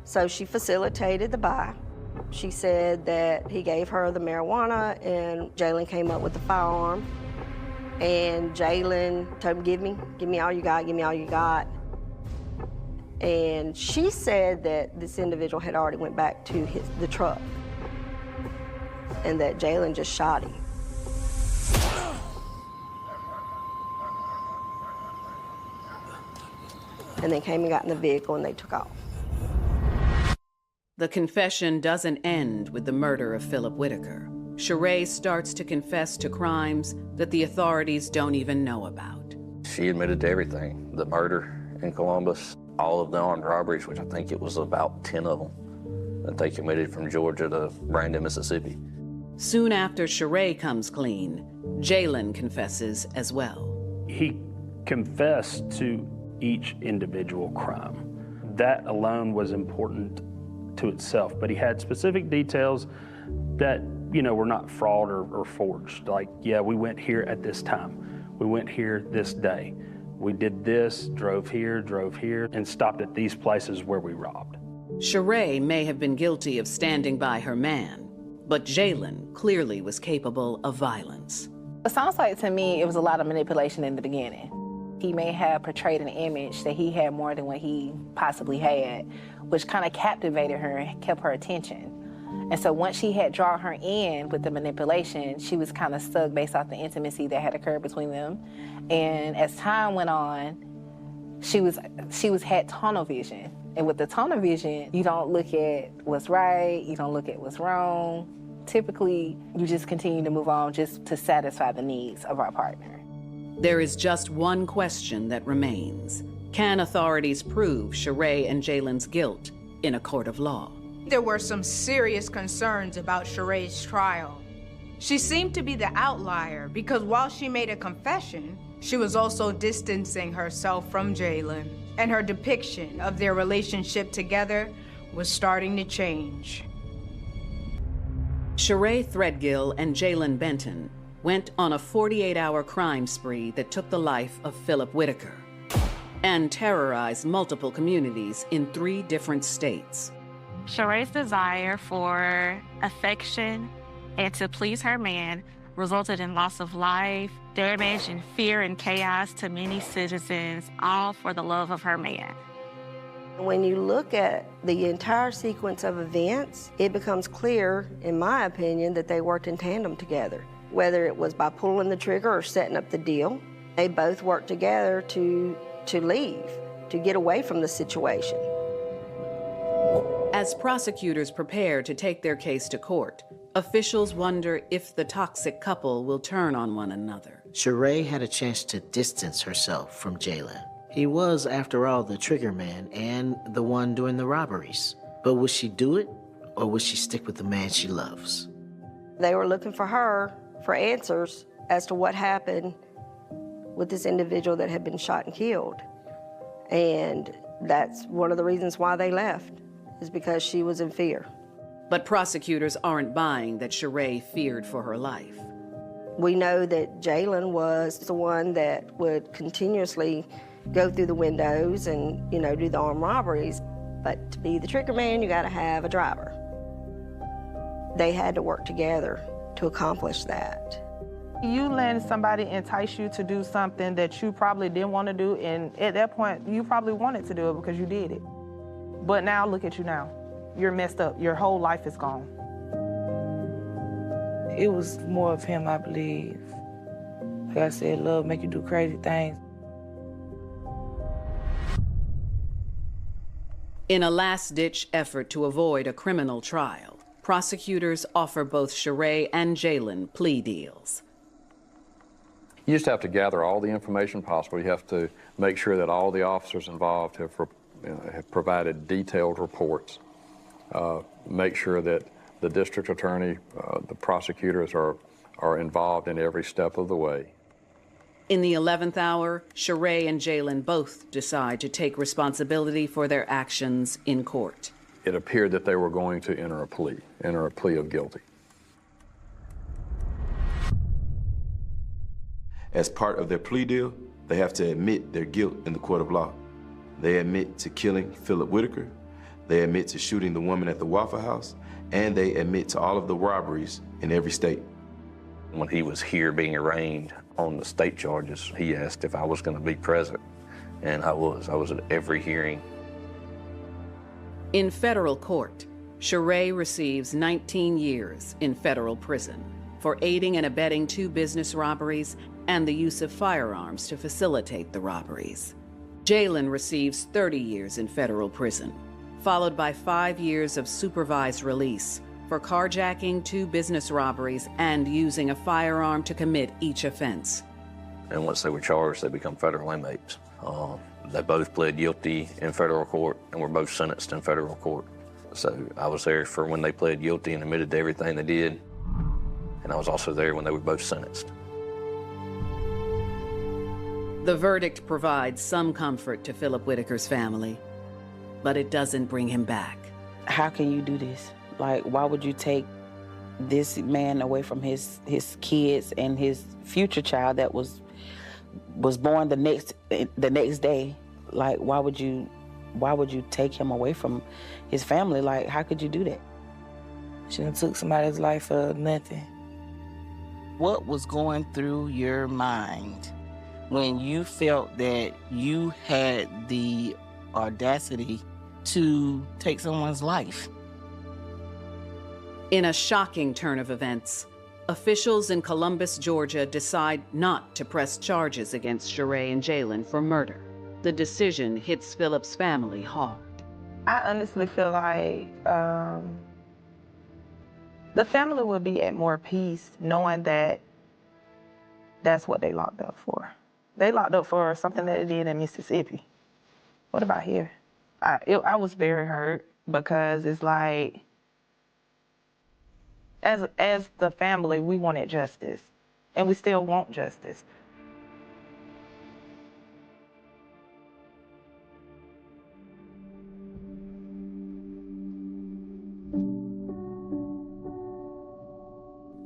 so she facilitated the buy. She said that he gave her the marijuana and Jalen came up with the firearm, and Jalen told him, give me all you got, give me all you got. And she said that this individual had already went back to the truck and that Jalen just shot him. And they came and got in the vehicle and they took off. The confession doesn't end with the murder of Philip Whitaker. Sheree starts to confess to crimes that the authorities don't even know about. She admitted to everything. The murder in Columbus, all of the armed robberies, which I think it was about 10 of them, that they committed from Georgia to Brandon, Mississippi. Soon after Sheree comes clean, Jalen confesses as well. He confessed to each individual crime. That alone was important to itself, but he had specific details that, were not fraud or forged. Like, yeah, we went here at this time. We went here this day. We did this, drove here, and stopped at these places where we robbed. Sheree may have been guilty of standing by her man, but Jalen clearly was capable of violence. It sounds like to me it was a lot of manipulation in the beginning. He may have portrayed an image that he had more than what he possibly had, which kind of captivated her and kept her attention. And so once she had drawn her in with the manipulation, she was kind of stuck based off the intimacy that had occurred between them. And as time went on, she had tunnel vision. And with the tunnel vision, you don't look at what's right, you don't look at what's wrong. Typically, you just continue to move on just to satisfy the needs of our partner. There is just one question that remains. Can authorities prove Sheree and Jalen's guilt in a court of law? There were some serious concerns about Sheree's trial. She seemed to be the outlier because while she made a confession, she was also distancing herself from Jalen, and her depiction of their relationship together was starting to change. Sheree Threadgill and Jalen Benton went on a 48-hour crime spree that took the life of Philip Whitaker and terrorized multiple communities in 3 different states. Sheree's desire for affection and to please her man resulted in loss of life, damage, and fear and chaos to many citizens, all for the love of her man. When you look at the entire sequence of events, it becomes clear, in my opinion, that they worked in tandem together. Whether it was by pulling the trigger or setting up the deal, they both worked together to leave, to get away from the situation. As prosecutors prepare to take their case to court, officials wonder if the toxic couple will turn on one another. Sheree had a chance to distance herself from Jalen. He was, after all, the trigger man and the one doing the robberies. But would she do it, or would she stick with the man she loves? They were looking for her for answers as to what happened with this individual that had been shot and killed. And that's one of the reasons why they left, is because she was in fear. But prosecutors aren't buying that Sheree feared for her life. We know that Jalen was the one that would continuously go through the windows and, do the armed robberies. But to be the trigger man, you gotta have a driver. They had to work together to accomplish that. You letting somebody entice you to do something that you probably didn't want to do, and at that point, you probably wanted to do it because you did it. But now, look at you now. You're messed up. Your whole life is gone. It was more of him, I believe. Like I said, love make you do crazy things. In a last-ditch effort to avoid a criminal trial, prosecutors offer both Sheree and Jalen plea deals. You just have to gather all the information possible. You have to make sure that all the officers involved have provided detailed reports. Make sure that the district attorney, the prosecutors are involved in every step of the way. In the 11th hour, Sheree and Jalen both decide to take responsibility for their actions in court. It appeared that they were going to enter a plea of guilty. As part of their plea deal, they have to admit their guilt in the court of law. They admit to killing Philip Whitaker, they admit to shooting the woman at the Waffle House, and they admit to all of the robberies in every state. When he was here being arraigned on the state charges, he asked if I was going to be present, and I was. I was at every hearing. In federal court, Sheree receives 19 years in federal prison for aiding and abetting 2 business robberies and the use of firearms to facilitate the robberies. Jalen receives 30 years in federal prison, followed by 5 years of supervised release for carjacking 2 business robberies and using a firearm to commit each offense. And once they were charged, they become federal inmates. They both pled guilty in federal court and were both sentenced in federal court. So I was there for when they pled guilty and admitted to everything they did. And I was also there when they were both sentenced. The verdict provides some comfort to Philip Whitaker's family, but it doesn't bring him back. How can you do this? Like, why would you take this man away from his kids and his future child that was born the next day? Like, why would you take him away from his family? Like, how could you do that? She done took somebody's life for nothing. What was going through your mind when you felt that you had the audacity to take someone's life? In a shocking turn of events, officials in Columbus, Georgia decide not to press charges against Sheree and Jalen for murder. The decision hits Philip's family hard. I honestly feel like the family would be at more peace knowing that that's what they locked up for. They locked up for something that they did in Mississippi. What about here? I was very hurt because it's like, as the family, we wanted justice, and we still want justice.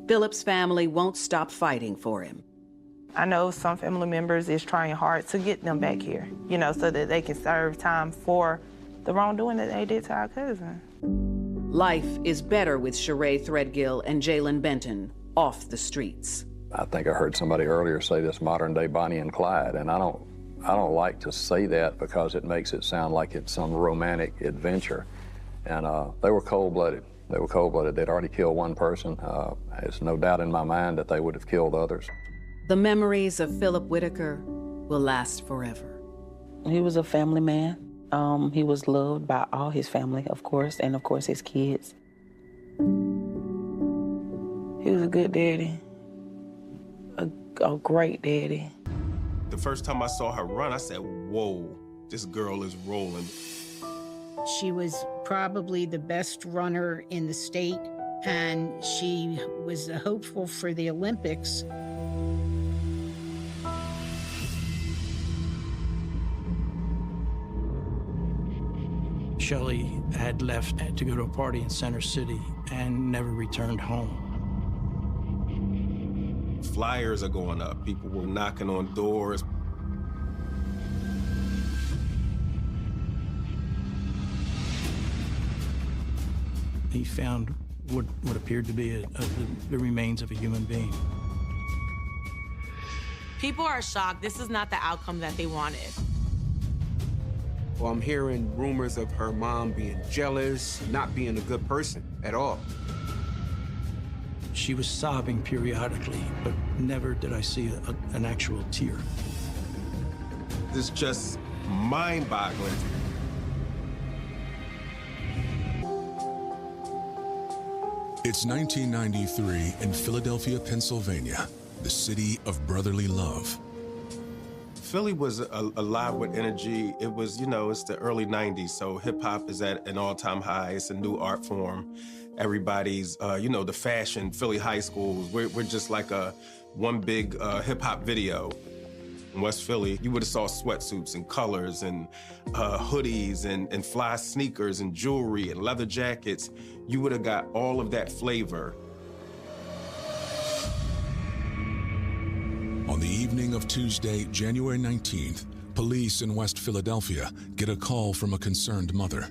Philip's family won't stop fighting for him. I know some family members is trying hard to get them back here, you know, so that they can serve time for the wrongdoing that they did to our cousin. Life is better with Sheree Threadgill and Jalen Benton off the streets. I think I heard somebody earlier say this modern-day Bonnie and Clyde, and I don't like to say that because it makes it sound like it's some romantic adventure. And they were cold-blooded. They were cold-blooded. They'd already killed one person. There's no doubt in my mind that they would have killed others. The memories of Philip Whitaker will last forever. He was a family man. He was loved by all his family, of course, and of course his kids. He was a good daddy, a great daddy. The first time I saw her run, I said, whoa, this girl is rolling. She was probably the best runner in the state, and she was a hopeful for the Olympics. Shelley had left to go to a party in Center City and never returned home. Flyers are going up. People were knocking on doors. He found what appeared to be the remains of a human being. People are shocked. This is not the outcome that they wanted. Well, I'm hearing rumors of her mom being jealous, not being a good person at all. She was sobbing periodically, but never did I see an actual tear. It's just mind-boggling. It's 1993 in Philadelphia, Pennsylvania, the city of brotherly love. Philly was alive with energy. It was, you know, it's the early 90s, so hip-hop is at an all-time high. It's a new art form. Everybody's, you know, the fashion, Philly high schools, we're just like one big hip-hop video. In West Philly, you would have saw sweatsuits and colors and hoodies and fly sneakers and jewelry and leather jackets. You would have got all of that flavor. On the evening of Tuesday, January 19th, police in West Philadelphia get a call from a concerned mother.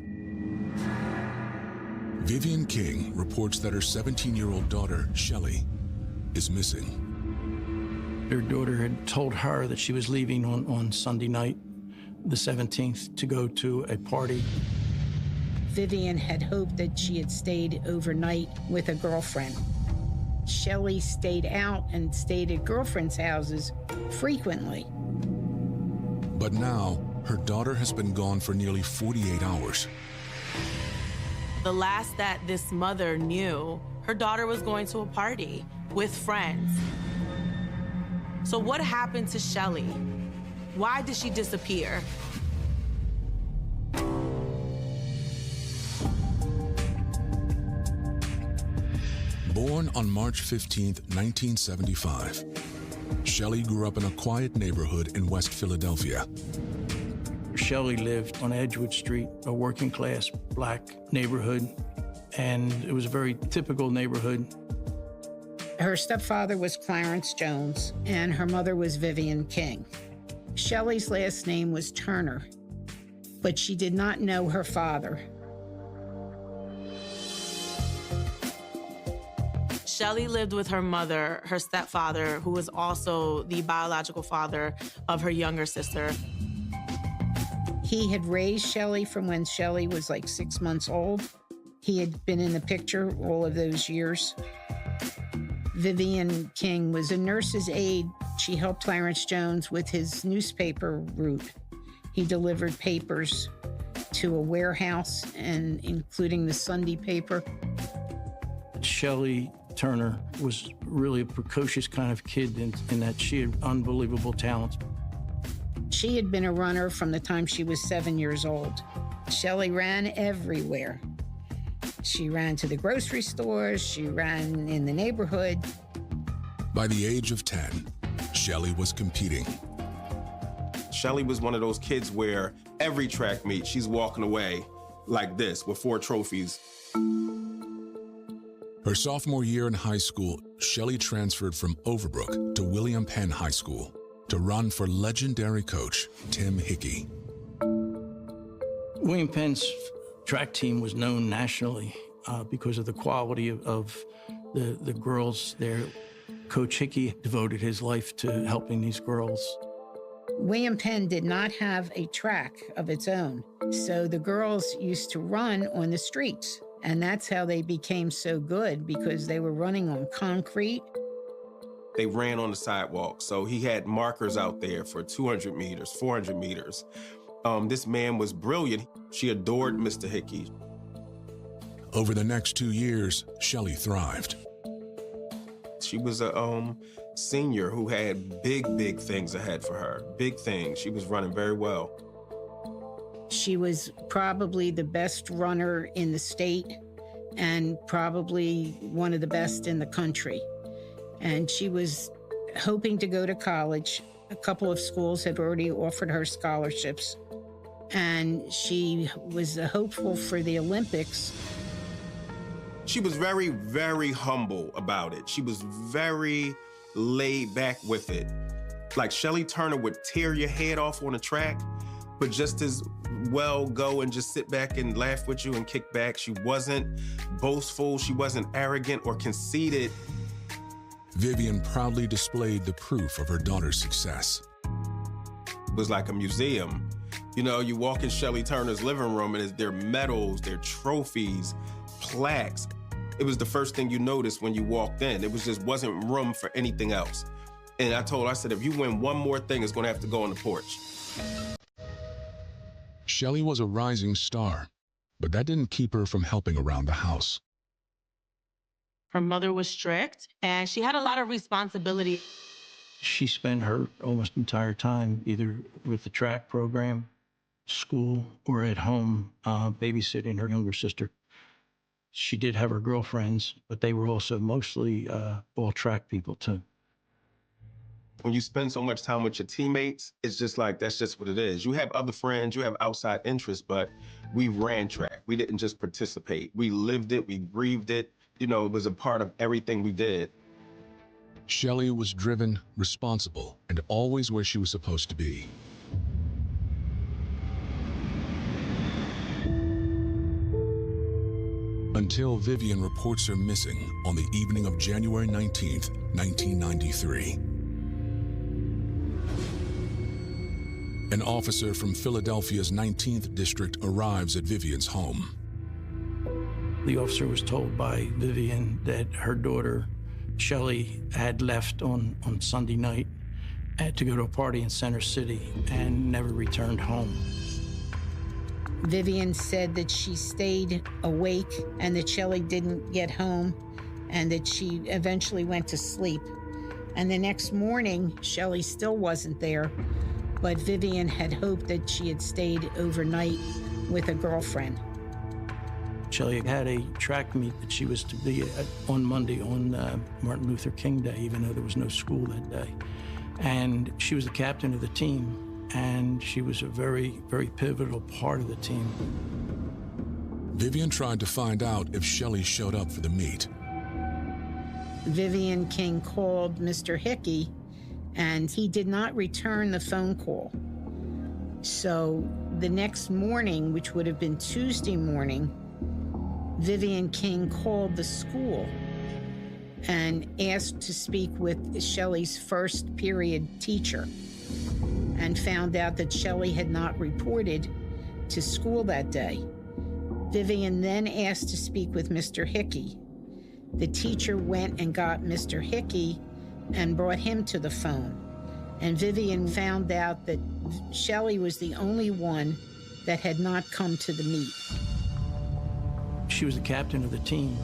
Vivian King reports that her 17-year-old daughter, Shelley, is missing. Her daughter had told her that she was leaving on Sunday night, the 17th, to go to a party. Vivian had hoped that she had stayed overnight with a girlfriend. Shelley stayed out and stayed at girlfriends' houses frequently. But now, her daughter has been gone for nearly 48 hours. The last that this mother knew, her daughter was going to a party with friends. So what happened to Shelley? Why did she disappear? Born on March 15, 1975, Shelley grew up in a quiet neighborhood in West Philadelphia. Shelley lived on Edgewood Street, a working-class black neighborhood, and it was a very typical neighborhood. Her stepfather was Clarence Jones, and her mother was Vivian King. Shelley's last name was Turner, but she did not know her father. Shelley lived with her mother, her stepfather, who was also the biological father of her younger sister. He had raised Shelley from when Shelley was like 6 months old. He had been in the picture all of those years. Vivian King was a nurse's aide. She helped Clarence Jones with his newspaper route. He delivered papers to a warehouse, and including the Sunday paper. Shelley Turner was really a precocious kind of kid in that she had unbelievable talents. She had been a runner from the time she was 7 years old. Shelley ran everywhere. She ran to the grocery stores, she ran in the neighborhood. By the age of 10, Shelley was competing. Shelley was one of those kids where every track meet, she's walking away like this with 4 trophies. Her sophomore year in high school, Shelley transferred from Overbrook to William Penn High School to run for legendary coach Tim Hickey. William Penn's track team was known nationally because of the quality of the girls there. Coach Hickey devoted his life to helping these girls. William Penn did not have a track of its own, so the girls used to run on the streets. And that's how they became so good, because they were running on concrete. They ran on the sidewalk, so he had markers out there for 200 meters, 400 meters. This man was brilliant. She adored Mr. Hickey. Over the next 2 years, Shelley thrived. She was a senior who had big things ahead for her, big things. She was running very well. She was probably the best runner in the state and probably one of the best in the country. And she was hoping to go to college. A couple of schools had already offered her scholarships. And she was hopeful for the Olympics. She was very humble about it. She was very laid back with it. Like Shelley Turner would tear your head off on a track, but just as well go and just sit back and laugh with you and kick back. She wasn't boastful. She wasn't arrogant or conceited. Vivian proudly displayed the proof of her daughter's success. It was like a museum. You know, you walk in Shelley Turner's living room and there are medals, there are trophies, plaques. It was the first thing you noticed when you walked in. It was just wasn't room for anything else. And I told her, I said, if you win one more thing, it's gonna have to go on the porch. Shelley was a rising star, but that didn't keep her from helping around the house. Her mother was strict, and she had a lot of responsibility. She spent her almost entire time either with the track program, school, or at home babysitting her younger sister. She did have her girlfriends, but they were also mostly all track people too. When you spend so much time with your teammates, it's just like, that's just what it is. You have other friends, you have outside interests, but we ran track. We didn't just participate. We lived it, we breathed it. You know, it was a part of everything we did. Shelley was driven, responsible, and always where she was supposed to be. Until Vivian reports her missing on the evening of January 19th, 1993. An officer from Philadelphia's 19th District arrives at Vivian's home. The officer was told by Vivian that her daughter, Shelley, had left on Sunday night to go to a party in Center City and never returned home. Vivian said that she stayed awake and that Shelley didn't get home and that she eventually went to sleep. And the next morning, Shelley still wasn't there, but Vivian had hoped that she had stayed overnight with a girlfriend. Shelly had a track meet that she was to be at on Monday, on Martin Luther King Day, even though there was no school that day. And she was the captain of the team, and she was a very, very pivotal part of the team. Vivian tried to find out if Shelly showed up for the meet. Vivian King called Mr. Hickey, and he did not return the phone call. So the next morning, which would have been Tuesday morning, Vivian King called the school and asked to speak with Shelly's first period teacher, and found out that Shelly had not reported to school that day. Vivian then asked to speak with Mr. Hickey. The teacher went and got Mr. Hickey and brought him to the phone. And Vivian found out that Shelly was the only one that had not come to the meet. She was the captain of the team.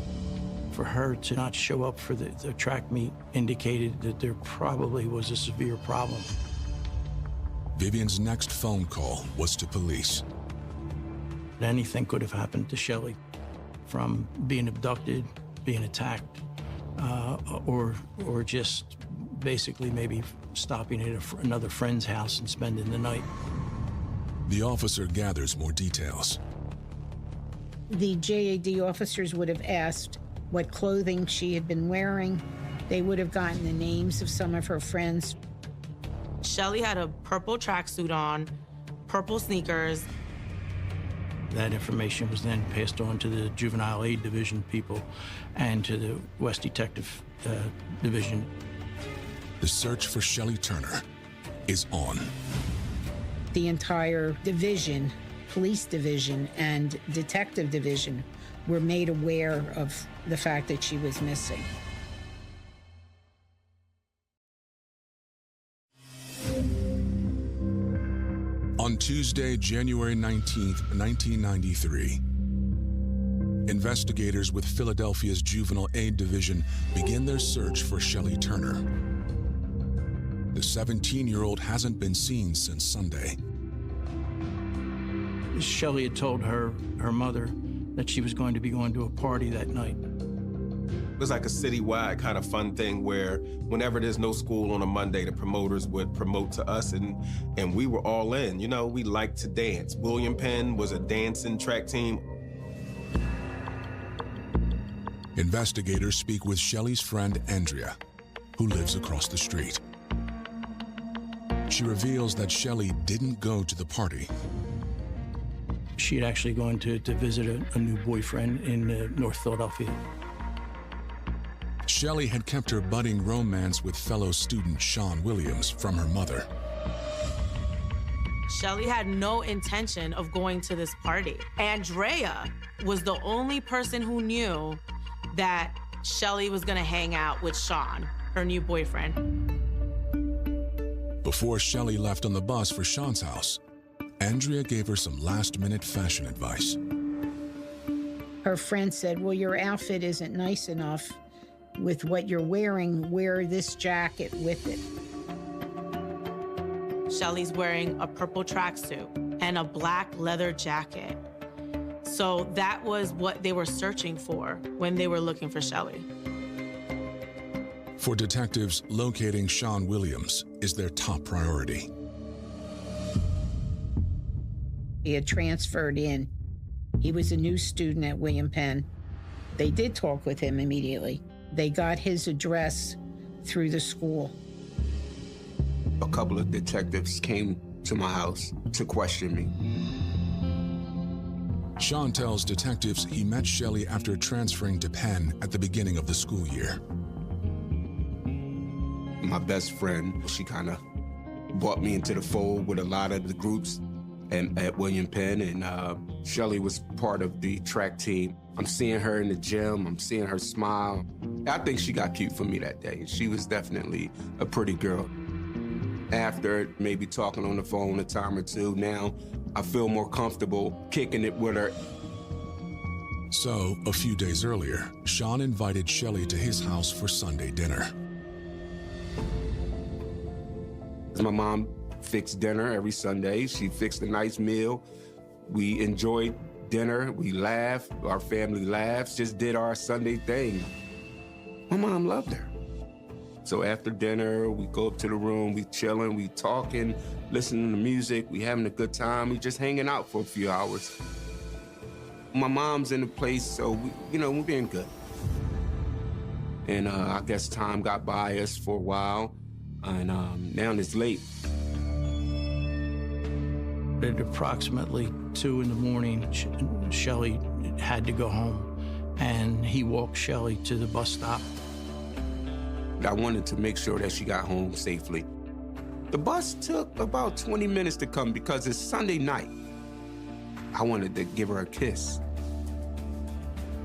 For her to not show up for the track meet indicated that there probably was a severe problem. Vivian's next phone call was to police. Anything could have happened to Shelly, from being abducted, being attacked, or just basically maybe stopping at another friend's house and spending the night. The officer gathers more details. The JAD officers would have asked what clothing she had been wearing. They would have gotten the names of some of her friends. Shelly had a purple tracksuit on, purple sneakers. That information was then passed on to the Juvenile Aid Division people and to the West Detective Division. The search for Shelly Turner is on. The entire division, police division and detective division, were made aware of the fact that she was missing. On Tuesday, January 19th, 1993, investigators with Philadelphia's Juvenile Aid Division begin their search for Shelly Turner. The 17-year-old hasn't been seen since Sunday. Shelly had told her mother that she was going to be going to a party that night. It was like a citywide kind of fun thing where whenever there's no school on a Monday, the promoters would promote to us, and we were all in. You know, we liked to dance. William Penn was a dancing track team. Investigators speak with Shelly's friend Andrea, who lives across the street. She reveals that Shelly didn't go to the party. She had actually gone to visit a new boyfriend in North Philadelphia. Shelly had kept her budding romance with fellow student Sean Williams from her mother. Shelly had no intention of going to this party. Andrea was the only person who knew that Shelly was gonna hang out with Sean, her new boyfriend. Before Shelly left on the bus for Sean's house, Andrea gave her some last-minute fashion advice. Her friend said, well, your outfit isn't nice enough with what you're wearing. Wear this jacket with it. Shelly's wearing a purple tracksuit and a black leather jacket. So that was what they were searching for when they were looking for Shelly. For detectives, locating Sean Williams is their top priority. He had transferred in. He was a new student at William Penn. They did talk with him immediately. They got his address through the school. A couple of detectives came to my house to question me. Sean tells detectives he met Shelly after transferring to Penn at the beginning of the school year. My best friend, she kind of brought me into the fold with a lot of the groups and at William Penn, and Shelly was part of the track team. I'm seeing her in the gym, I'm seeing her smile. I think she got cute for me that day. She was definitely a pretty girl. After maybe talking on the phone a time or two, now I feel more comfortable kicking it with her. So, a few days earlier, Sean invited Shelly to his house for Sunday dinner. My mom fixed dinner every Sunday. She fixed a nice meal. We enjoyed dinner, we laughed, our family laughs, just did our Sunday thing. My mom loved her. So after dinner, we go up to the room, we chilling, we talking, listening to music, we having a good time, we just hanging out for a few hours. My mom's in the place, so we're being good. And I guess time got by us for a while, and now it's late. At approximately 2 in the morning, Shelley had to go home, and he walked Shelley to the bus stop. I wanted to make sure that she got home safely. The bus took about 20 minutes to come because it's Sunday night. I wanted to give her a kiss.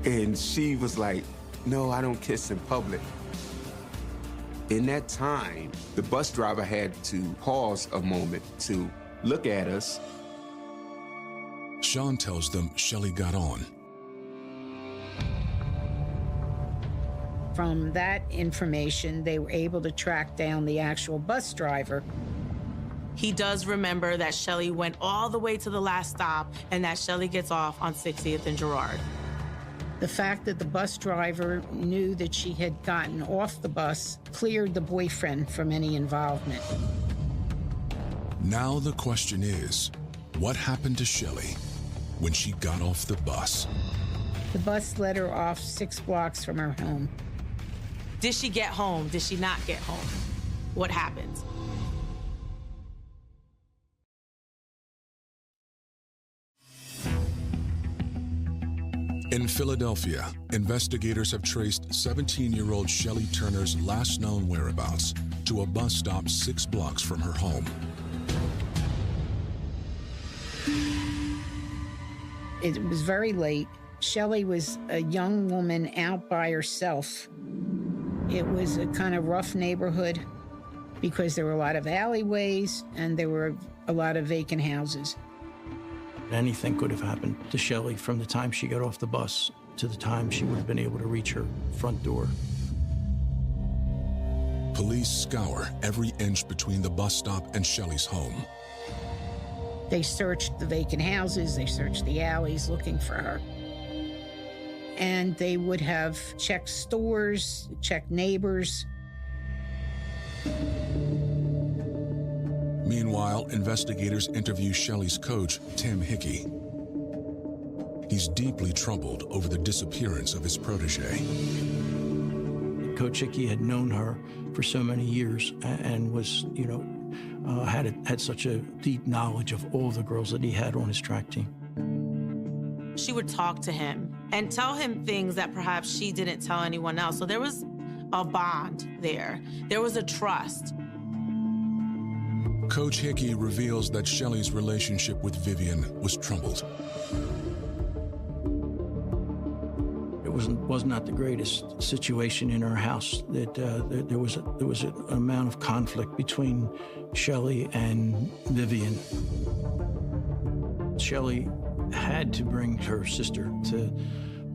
And she was like, no, I don't kiss in public. In that time, the bus driver had to pause a moment to look at us. Sean tells them Shelley got on. From that information, they were able to track down the actual bus driver. He does remember that Shelley went all the way to the last stop and that Shelley gets off on 60th and Girard. The fact that the bus driver knew that she had gotten off the bus cleared the boyfriend from any involvement. Now the question is, what happened to Shelley when she got off the bus? The bus led her off 6 blocks from her home. Did she get home? Did she not get home? What happens? In Philadelphia, investigators have traced 17-year-old Shelley Turner's last known whereabouts to a bus stop 6 blocks from her home. It was very late. Shelley was a young woman out by herself. It was a kind of rough neighborhood because there were a lot of alleyways and there were a lot of vacant houses. Anything could have happened to Shelley from the time she got off the bus to the time she would have been able to reach her front door. Police scour every inch between the bus stop and Shelley's home. They searched the vacant houses, they searched the alleys looking for her. And they would have checked stores, checked neighbors. Meanwhile, investigators interview Shelley's coach, Tim Hickey. He's deeply troubled over the disappearance of his protege. Coach Hickey had known her for so many years and was, had such a deep knowledge of all the girls that he had on his track team. She would talk to him and tell him things that perhaps she didn't tell anyone else. So there was a bond there. There was a trust. Coach Hickey reveals that Shelley's relationship with Vivian was troubled. It was not the greatest situation in her house. That there was an amount of conflict between Shelley and Vivian. Shelley had to bring her sister to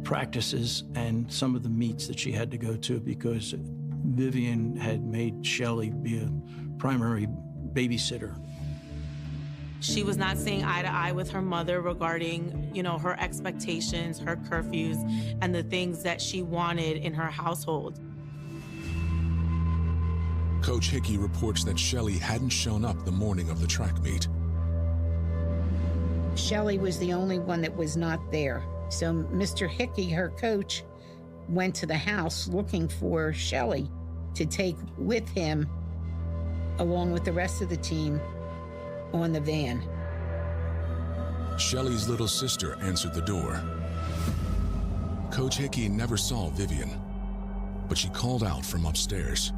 practices and some of the meets that she had to go to because Vivian had made Shelley be a primary babysitter. She was not seeing eye to eye with her mother regarding, her expectations, her curfews, and the things that she wanted in her household. Coach Hickey reports that Shelley hadn't shown up the morning of the track meet. Shelley was the only one that was not there. So Mr. Hickey, her coach, went to the house looking for Shelley to take with him, along with the rest of the team, on the van. Shelley's little sister answered the door. Coach Hickey never saw Vivian, but she called out from upstairs.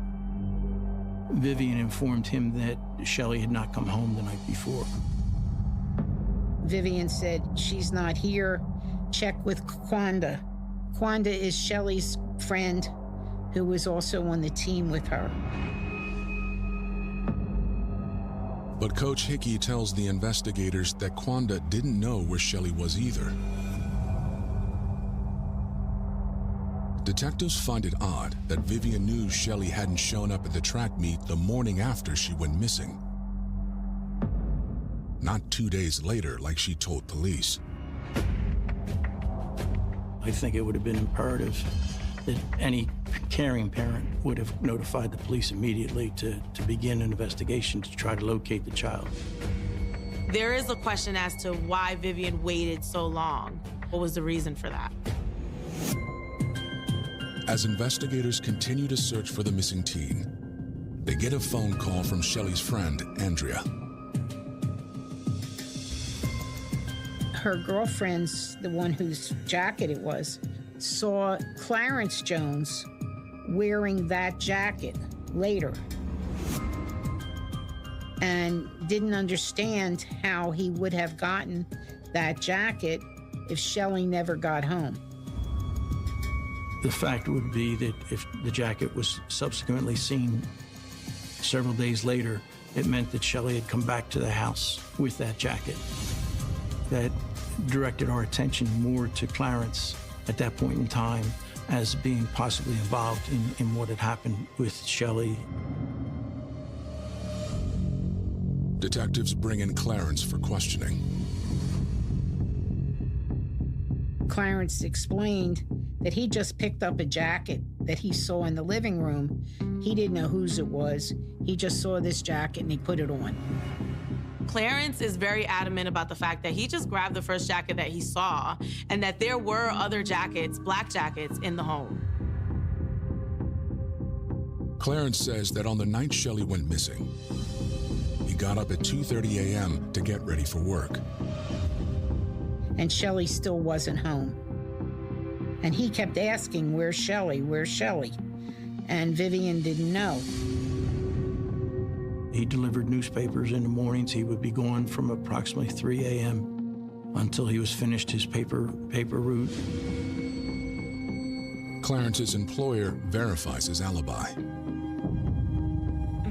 Vivian informed him that Shelley had not come home the night before. Vivian said, she's not here. Check with Kwanda. Kwanda is Shelley's friend who was also on the team with her. But Coach Hickey tells the investigators that Kwanda didn't know where Shelley was either. Detectives find it odd that Vivian knew Shelley hadn't shown up at the track meet the morning after she went missing. Not 2 days later like she told police. I think it would have been imperative that any caring parent would have notified the police immediately to begin an investigation to try to locate the child. There is a question as to why Vivian waited so long. What was the reason for that? As investigators continue to search for the missing teen, they get a phone call from Shelley's friend, Andrea. Her girlfriend's, the one whose jacket it was, saw Clarence Jones wearing that jacket later and didn't understand how he would have gotten that jacket if Shelley never got home. The fact would be that if the jacket was subsequently seen several days later, it meant that Shelley had come back to the house with that jacket. That directed our attention more to Clarence at that point in time as being possibly involved in what had happened with Shelley. Detectives bring in Clarence for questioning. Clarence explained that he just picked up a jacket that he saw in the living room. He didn't know whose it was. He just saw this jacket and he put it on. Clarence is very adamant about the fact that he just grabbed the first jacket that he saw and that there were other jackets, black jackets, in the home. Clarence says that on the night Shelley went missing, he got up at 2:30 a.m. to get ready for work. And Shelley still wasn't home. And he kept asking, "Where's Shelley? Where's Shelley?" And Vivian didn't know. He delivered newspapers in the mornings. He would be gone from approximately 3 a.m. until he was finished his paper route. Clarence's employer verifies his alibi.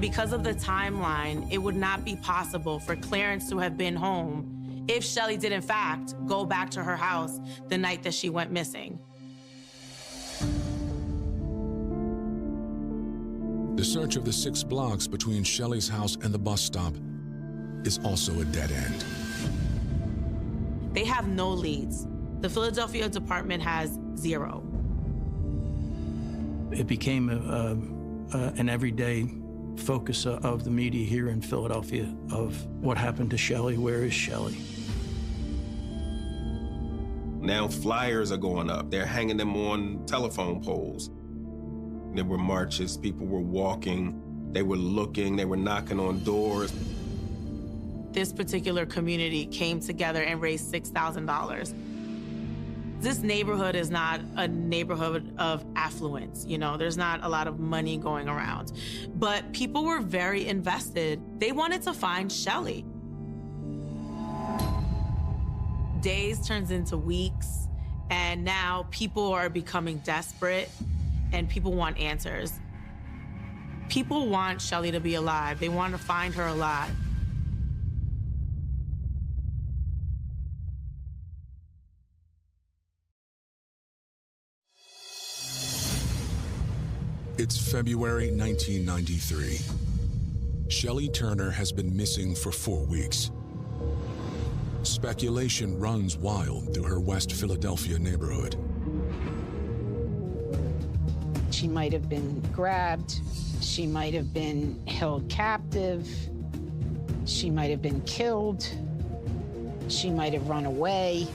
Because of the timeline, it would not be possible for Clarence to have been home if Shelley did, in fact, go back to her house the night that she went missing. The search of the 6 blocks between Shelley's house and the bus stop is also a dead end. They have no leads. The Philadelphia department has 0. It became an everyday focus of the media here in Philadelphia of what happened to Shelley, where is Shelley? Now flyers are going up. They're hanging them on telephone poles. There were marches, people were walking, they were looking, they were knocking on doors. This particular community came together and raised $6,000. This neighborhood is not a neighborhood of affluence, you know, there's not a lot of money going around. But people were very invested. They wanted to find Shelley. Days turns into weeks, and now people are becoming desperate. And people want answers. People want Shelley to be alive. They want to find her alive. It's February 1993. Shelley Turner has been missing for 4 weeks. Speculation runs wild through her West Philadelphia neighborhood. She might have been grabbed. She might have been held captive. She might have been killed. She might have run away.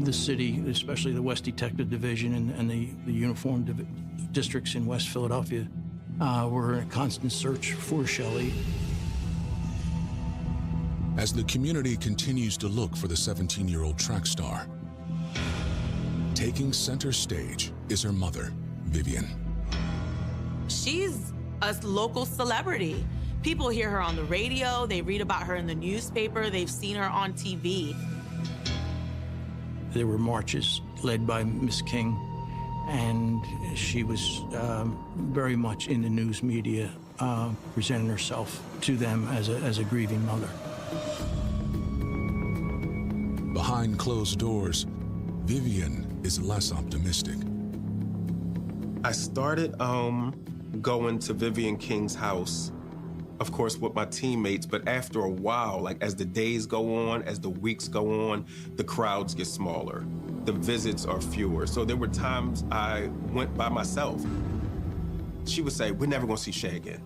The city, especially the West Detective Division and the uniformed districts in West Philadelphia, were in a constant search for Shelley. As the community continues to look for the 17-year-old track star, taking center stage is her mother, Vivian. She's a local celebrity. People hear her on the radio, they read about her in the newspaper, they've seen her on TV. There were marches led by Miss King, and she was very much in the news media, presenting herself to them as a grieving mother. Behind closed doors, Vivian is less optimistic. I started going to Vivian King's house of course, with my teammates, but after a while, like as the days go on, as the weeks go on, the crowds get smaller. The visits are fewer. So there were times I went by myself. She would say, "We're never gonna see Shay again."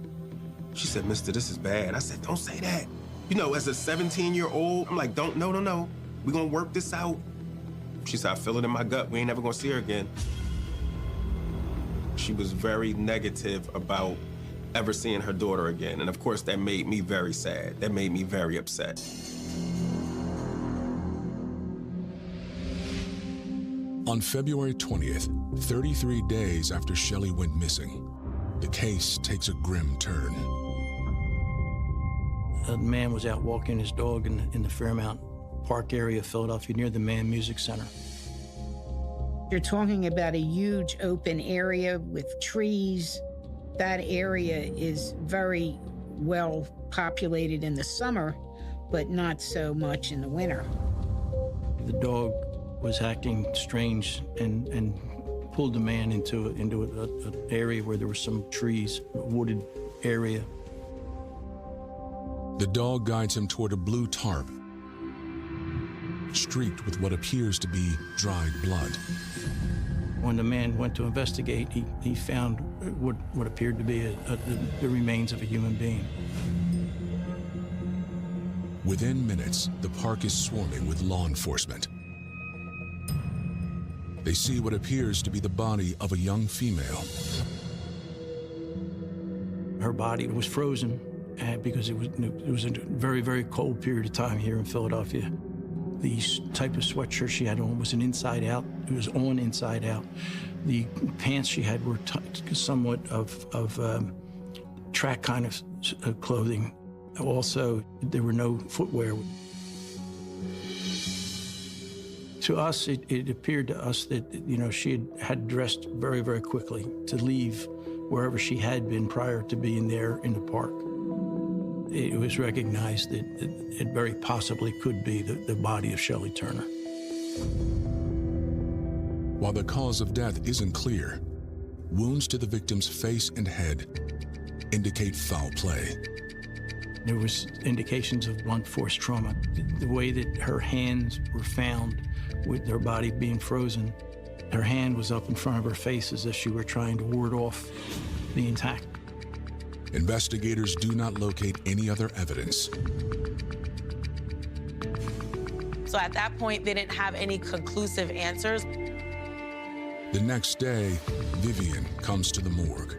She said, "Mister, this is bad." I said, "Don't say that." You know, as a 17-year-old, I'm like, no. We're gonna work this out. She said, "I feel it in my gut. We ain't never gonna see her again." She was very negative about ever seeing her daughter again. And of course, that made me very sad. That made me very upset. On February 20th, 33 days after Shelley went missing, the case takes a grim turn. A man was out walking his dog in the Fairmount Park area of Philadelphia near the Mann Music Center. You're talking about a huge open area with trees. That area is very well populated in the summer, but not so much in the winter. The dog was acting strange and pulled the man into an area where there were some trees, a wooded area. The dog guides him toward a blue tarp, streaked with what appears to be dried blood. When the man went to investigate, he found what appeared to be the remains of a human being. Within minutes, the park is swarming with law enforcement. They see what appears to be the body of a young female. Her body was frozen because it was a very, very cold period of time here in Philadelphia. The type of sweatshirt she had on was an inside out. It was on inside out. The pants she had were somewhat of track kind of clothing. Also, there were no footwear. To us, it appeared to us that, you know, she had dressed very, very quickly to leave wherever she had been prior to being there in the park. It was recognized that it very possibly could be the body of Shelley Turner. While the cause of death isn't clear, wounds to the victim's face and head indicate foul play. There was indications of blunt force trauma. The way that her hands were found with her body being frozen, her hand was up in front of her face as if she were trying to ward off the attack. Investigators do not locate any other evidence. So at that point, they didn't have any conclusive answers. The next day, Vivian comes to the morgue.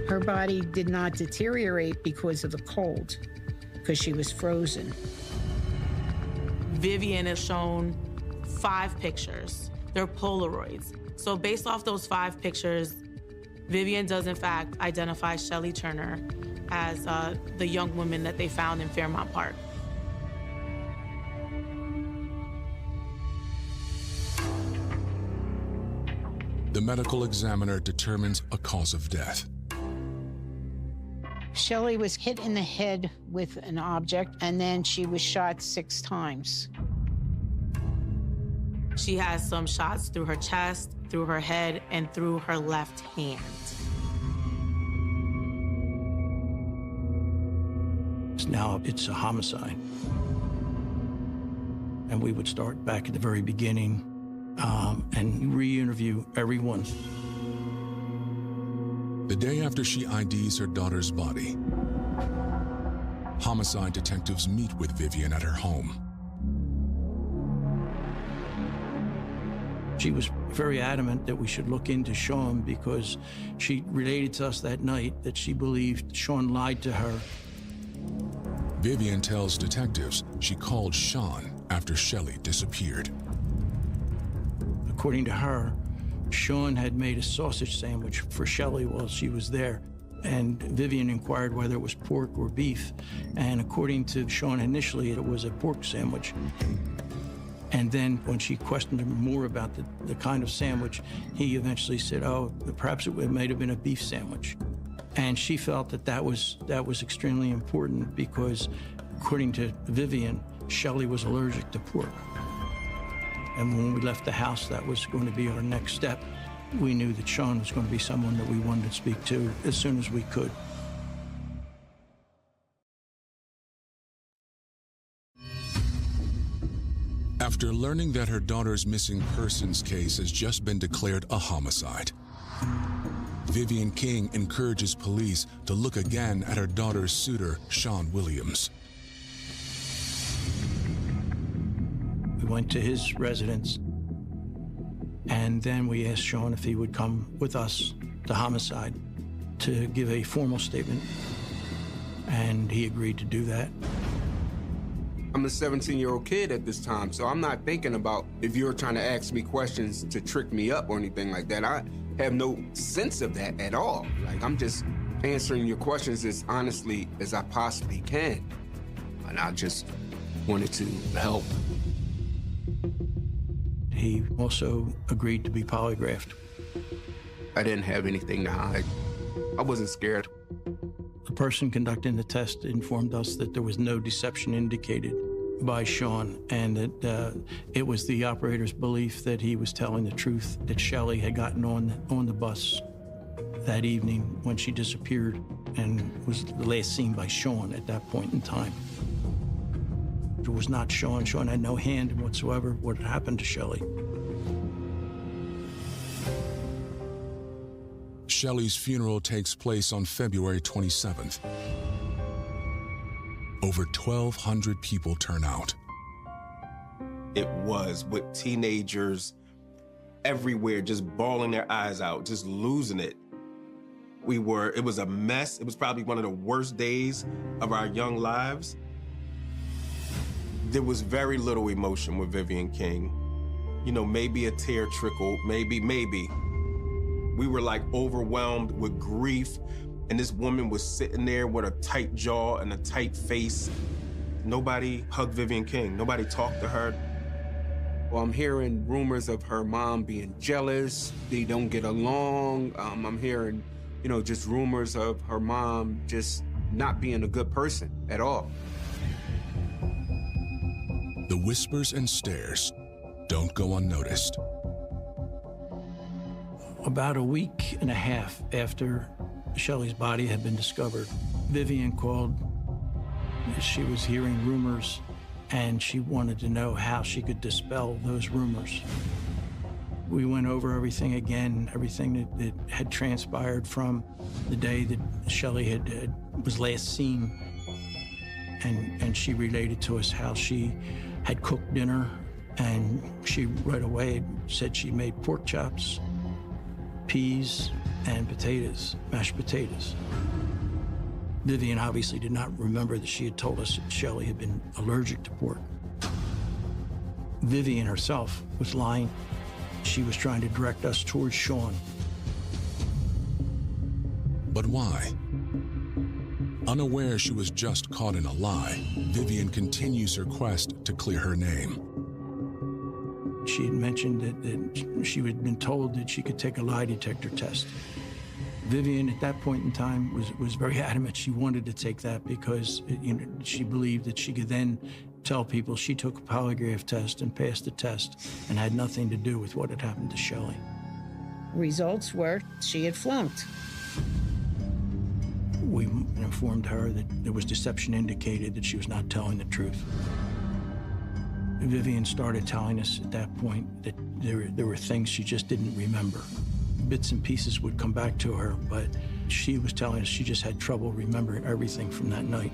Her body did not deteriorate because of the cold, because she was frozen. Vivian has shown 5 pictures. They're Polaroids. So based off those 5 pictures, Vivian does in fact identify Shelley Turner as the young woman that they found in Fairmount Park. The medical examiner determines a cause of death. Shelley was hit in the head with an object, and then she was shot 6 times. She has some shots through her chest, through her head, and through her left hand. Now it's a homicide. And we would start back at the very beginning and re-interview everyone. The day after she IDs her daughter's body, homicide detectives meet with Vivian at her home. She was very adamant that we should look into Sean because she related to us that night that she believed Sean lied to her. Vivian tells detectives she called Sean after Shelley disappeared. According to her, Sean had made a sausage sandwich for Shelley while she was there, and Vivian inquired whether it was pork or beef, and according to Sean initially, it was a pork sandwich. And then when she questioned him more about the kind of sandwich, he eventually said, oh, perhaps it might have been a beef sandwich. And she felt that was extremely important because, according to Vivian, Shelley was allergic to pork. And when we left the house, that was going to be our next step. We knew that Sean was going to be someone that we wanted to speak to as soon as we could. After learning that her daughter's missing persons case has just been declared a homicide, Vivian King encourages police to look again at her daughter's suitor, Sean Williams. We went to his residence, and then we asked Sean if he would come with us to homicide to give a formal statement, and he agreed to do that. I'm a 17-year-old kid at this time, so I'm not thinking about if you're trying to ask me questions to trick me up or anything like that. I have no sense of that at all. Like, I'm just answering your questions as honestly as I possibly can. And I just wanted to help. He also agreed to be polygraphed. I didn't have anything to hide. I wasn't scared. The person conducting the test informed us that there was no deception indicated by Sean, and that it was the operator's belief that he was telling the truth, that Shelley had gotten on the bus that evening when she disappeared and was last seen by Sean at that point in time. It was not Sean. Sean had no hand in whatsoever what had happened to Shelley. Shelley's funeral takes place on February 27th. Over 1,200 people turn out. It was with teenagers everywhere, just bawling their eyes out, just losing it. It was a mess. It was probably one of the worst days of our young lives. There was very little emotion with Vivian King. You know, maybe a tear trickled, maybe. We were like overwhelmed with grief, and this woman was sitting there with a tight jaw and a tight face. Nobody hugged Vivian King. Nobody talked to her. Well, I'm hearing rumors of her mom being jealous. They don't get along. I'm hearing, just rumors of her mom just not being a good person at all. The whispers and stares don't go unnoticed. About a week and a half after Shelley's body had been discovered, Vivian called. She was hearing rumors, and she wanted to know how she could dispel those rumors. We went over everything again, everything that had transpired from the day that Shelley was last seen. And she related to us how she had cooked dinner, and she right away said she made pork chops, peas, and potatoes, mashed potatoes. Vivian obviously did not remember that she had told us that Shelley had been allergic to pork. Vivian herself was lying. She was trying to direct us towards Sean. But why? Unaware she was just caught in a lie, Vivian continues her quest to clear her name. She had mentioned that she had been told that she could take a lie detector test. Vivian, at that point in time, was very adamant she wanted to take that because she believed that she could then tell people she took a polygraph test and passed the test and had nothing to do with what had happened to Shelley. Results were she had flunked. We informed her that there was deception indicated, that she was not telling the truth. Vivian started telling us at that point that there were things she just didn't remember. Bits and pieces would come back to her, but she was telling us she just had trouble remembering everything from that night.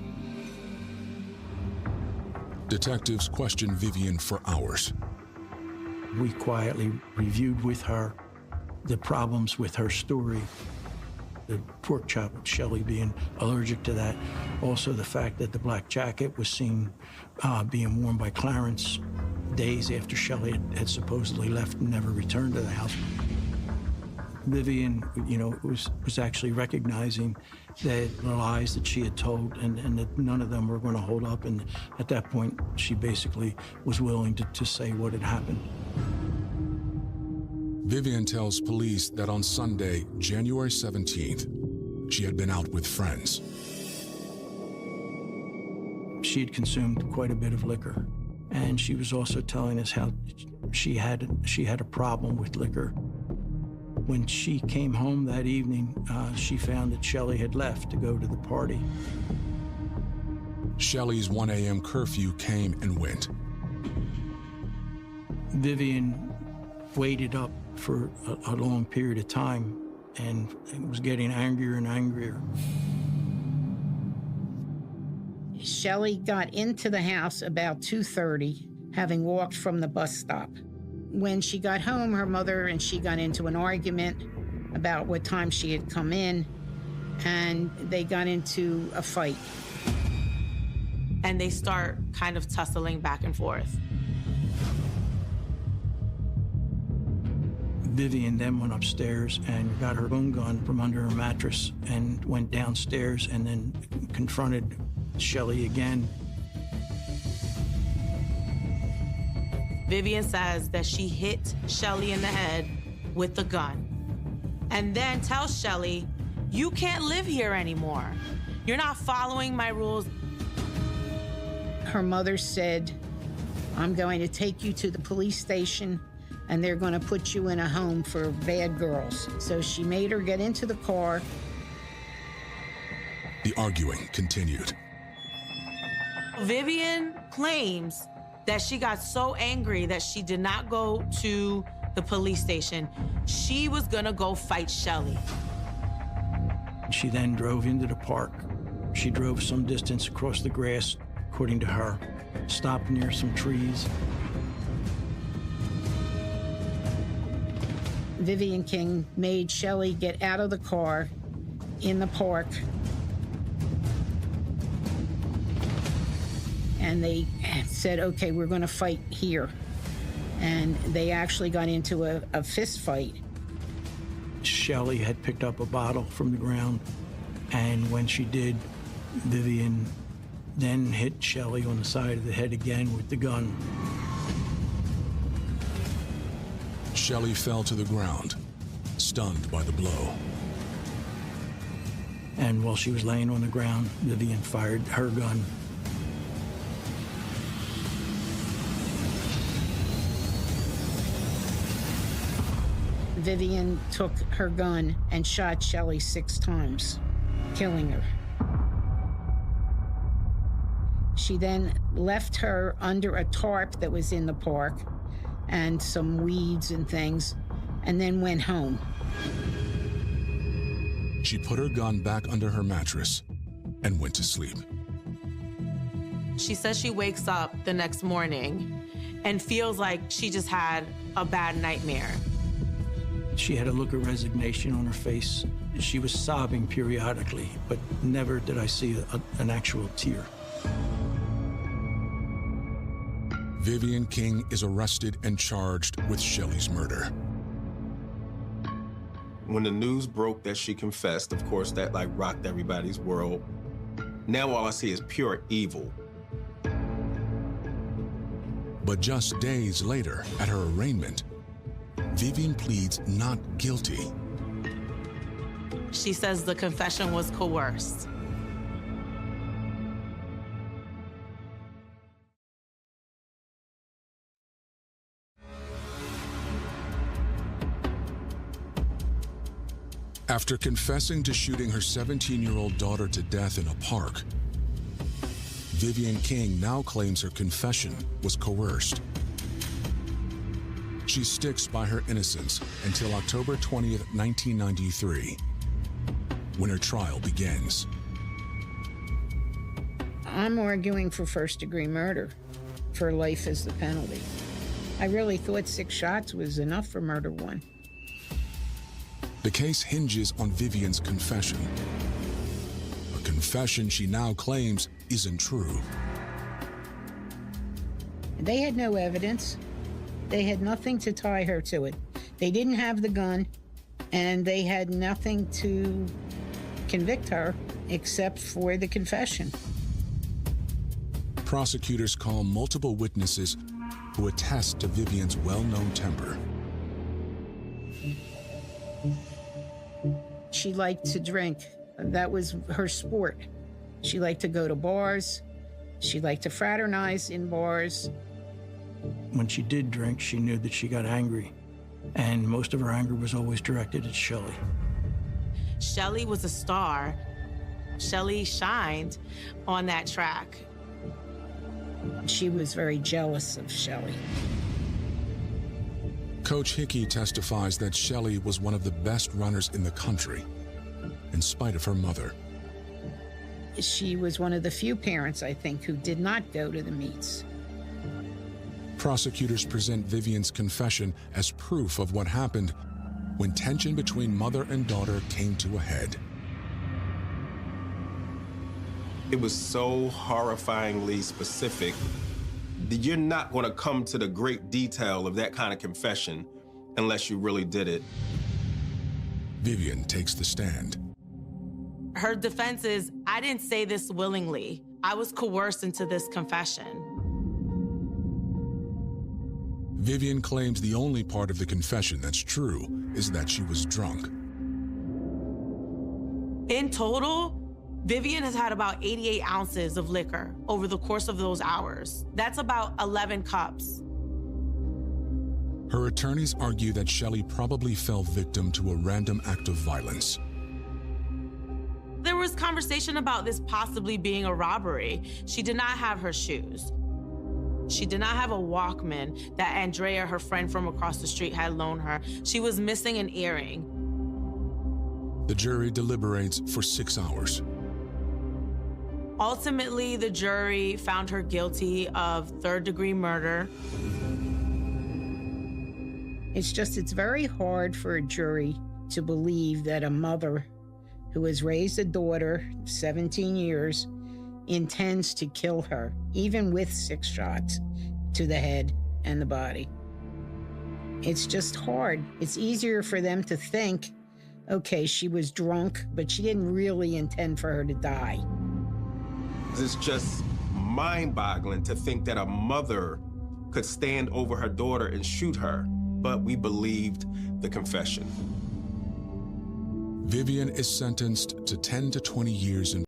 Detectives questioned Vivian for hours. We quietly reviewed with her the problems with her story. The pork chop, Shelley being allergic to that. Also the fact that the black jacket was seen being worn by Clarence days after Shelley had supposedly left and never returned to the house. Vivian, was actually recognizing that the lies that she had told and that none of them were going to hold up. And at that point, she basically was willing to say what had happened. Vivian tells police that on Sunday, January 17th, she had been out with friends. She had consumed quite a bit of liquor, and she was also telling us how she had a problem with liquor. When she came home that evening, she found that Shelley had left to go to the party. Shelley's 1 a.m. curfew came and went. Vivian waited up for a long period of time and was getting angrier and angrier. Shelley got into the house about 2:30, having walked from the bus stop. When she got home, her mother and she got into an argument about what time she had come in, and they got into a fight. And they start kind of tussling back and forth. Vivian then went upstairs and got her own gun from under her mattress and went downstairs and then confronted Shelley again. Vivian says that she hit Shelley in the head with the gun and then tells Shelley, "You can't live here anymore. You're not following my rules." Her mother said, "I'm going to take you to the police station and they're going to put you in a home for bad girls." So she made her get into the car. The arguing continued. Vivian claims that she got so angry that she did not go to the police station. She was gonna go fight Shelley. She then drove into the park. She drove some distance across the grass, according to her, stopped near some trees. Vivian King made Shelley get out of the car in the park. And they said, "Okay, we're going to fight here." And they actually got into a fist fight. Shelley had picked up a bottle from the ground, and when she did, Vivian then hit Shelley on the side of the head again with the gun. Shelley fell to the ground, stunned by the blow. And while she was laying on the ground, Vivian fired her gun. Vivian took her gun and shot Shelley 6 times, killing her. She then left her under a tarp that was in the park and some weeds and things, and then went home. She put her gun back under her mattress and went to sleep. She says she wakes up the next morning and feels like she just had a bad nightmare. She had a look of resignation on her face. She was sobbing periodically, but never did I see an actual tear. Vivian King is arrested and charged with Shelley's murder. When the news broke that she confessed, of course, that like rocked everybody's world. Now all I see is pure evil. But just days later, at her arraignment, Vivian pleads not guilty. She says the confession was coerced. After confessing to shooting her 17-year-old daughter to death in a park, Vivian King now claims her confession was coerced. She sticks by her innocence until October 20th, 1993, when her trial begins. I'm arguing for first-degree murder, for life as the penalty. I really thought 6 shots was enough for murder 1. The case hinges on Vivian's confession, a confession she now claims isn't true. They had no evidence. They had nothing to tie her to it. They didn't have the gun, and they had nothing to convict her except for the confession. Prosecutors call multiple witnesses who attest to Vivian's well-known temper. She liked to drink. That was her sport. She liked to go to bars. She liked to fraternize in bars. When she did drink, she knew that she got angry, and most of her anger was always directed at Shelley. Shelley was a star. Shelley shined on that track. She was very jealous of Shelley. Coach Hickey testifies that Shelley was one of the best runners in the country, in spite of her mother. She was one of the few parents, I think, who did not go to the meets. Prosecutors present Vivian's confession as proof of what happened when tension between mother and daughter came to a head. It was so horrifyingly specific that you're not going to come to the great detail of that kind of confession unless you really did it. Vivian takes the stand. Her defense is, I didn't say this willingly. I was coerced into this confession. Vivian claims the only part of the confession that's true is that she was drunk. In total, Vivian has had about 88 ounces of liquor over the course of those hours. That's about 11 cups. Her attorneys argue that Shelley probably fell victim to a random act of violence. There was conversation about this possibly being a robbery. She did not have her shoes. She did not have a Walkman that Andrea, her friend from across the street, had loaned her. She was missing an earring. The jury deliberates for 6 hours. Ultimately, the jury found her guilty of third-degree murder. It's very hard for a jury to believe that a mother who has raised a daughter 17 years intends to kill her, even with 6 shots to the head and the body. It's just hard. It's easier for them to think, okay, she was drunk, but she didn't really intend for her to die. It's just mind-boggling to think that a mother could stand over her daughter and shoot her, but we believed the confession. Vivian is sentenced to 10 to 20 years in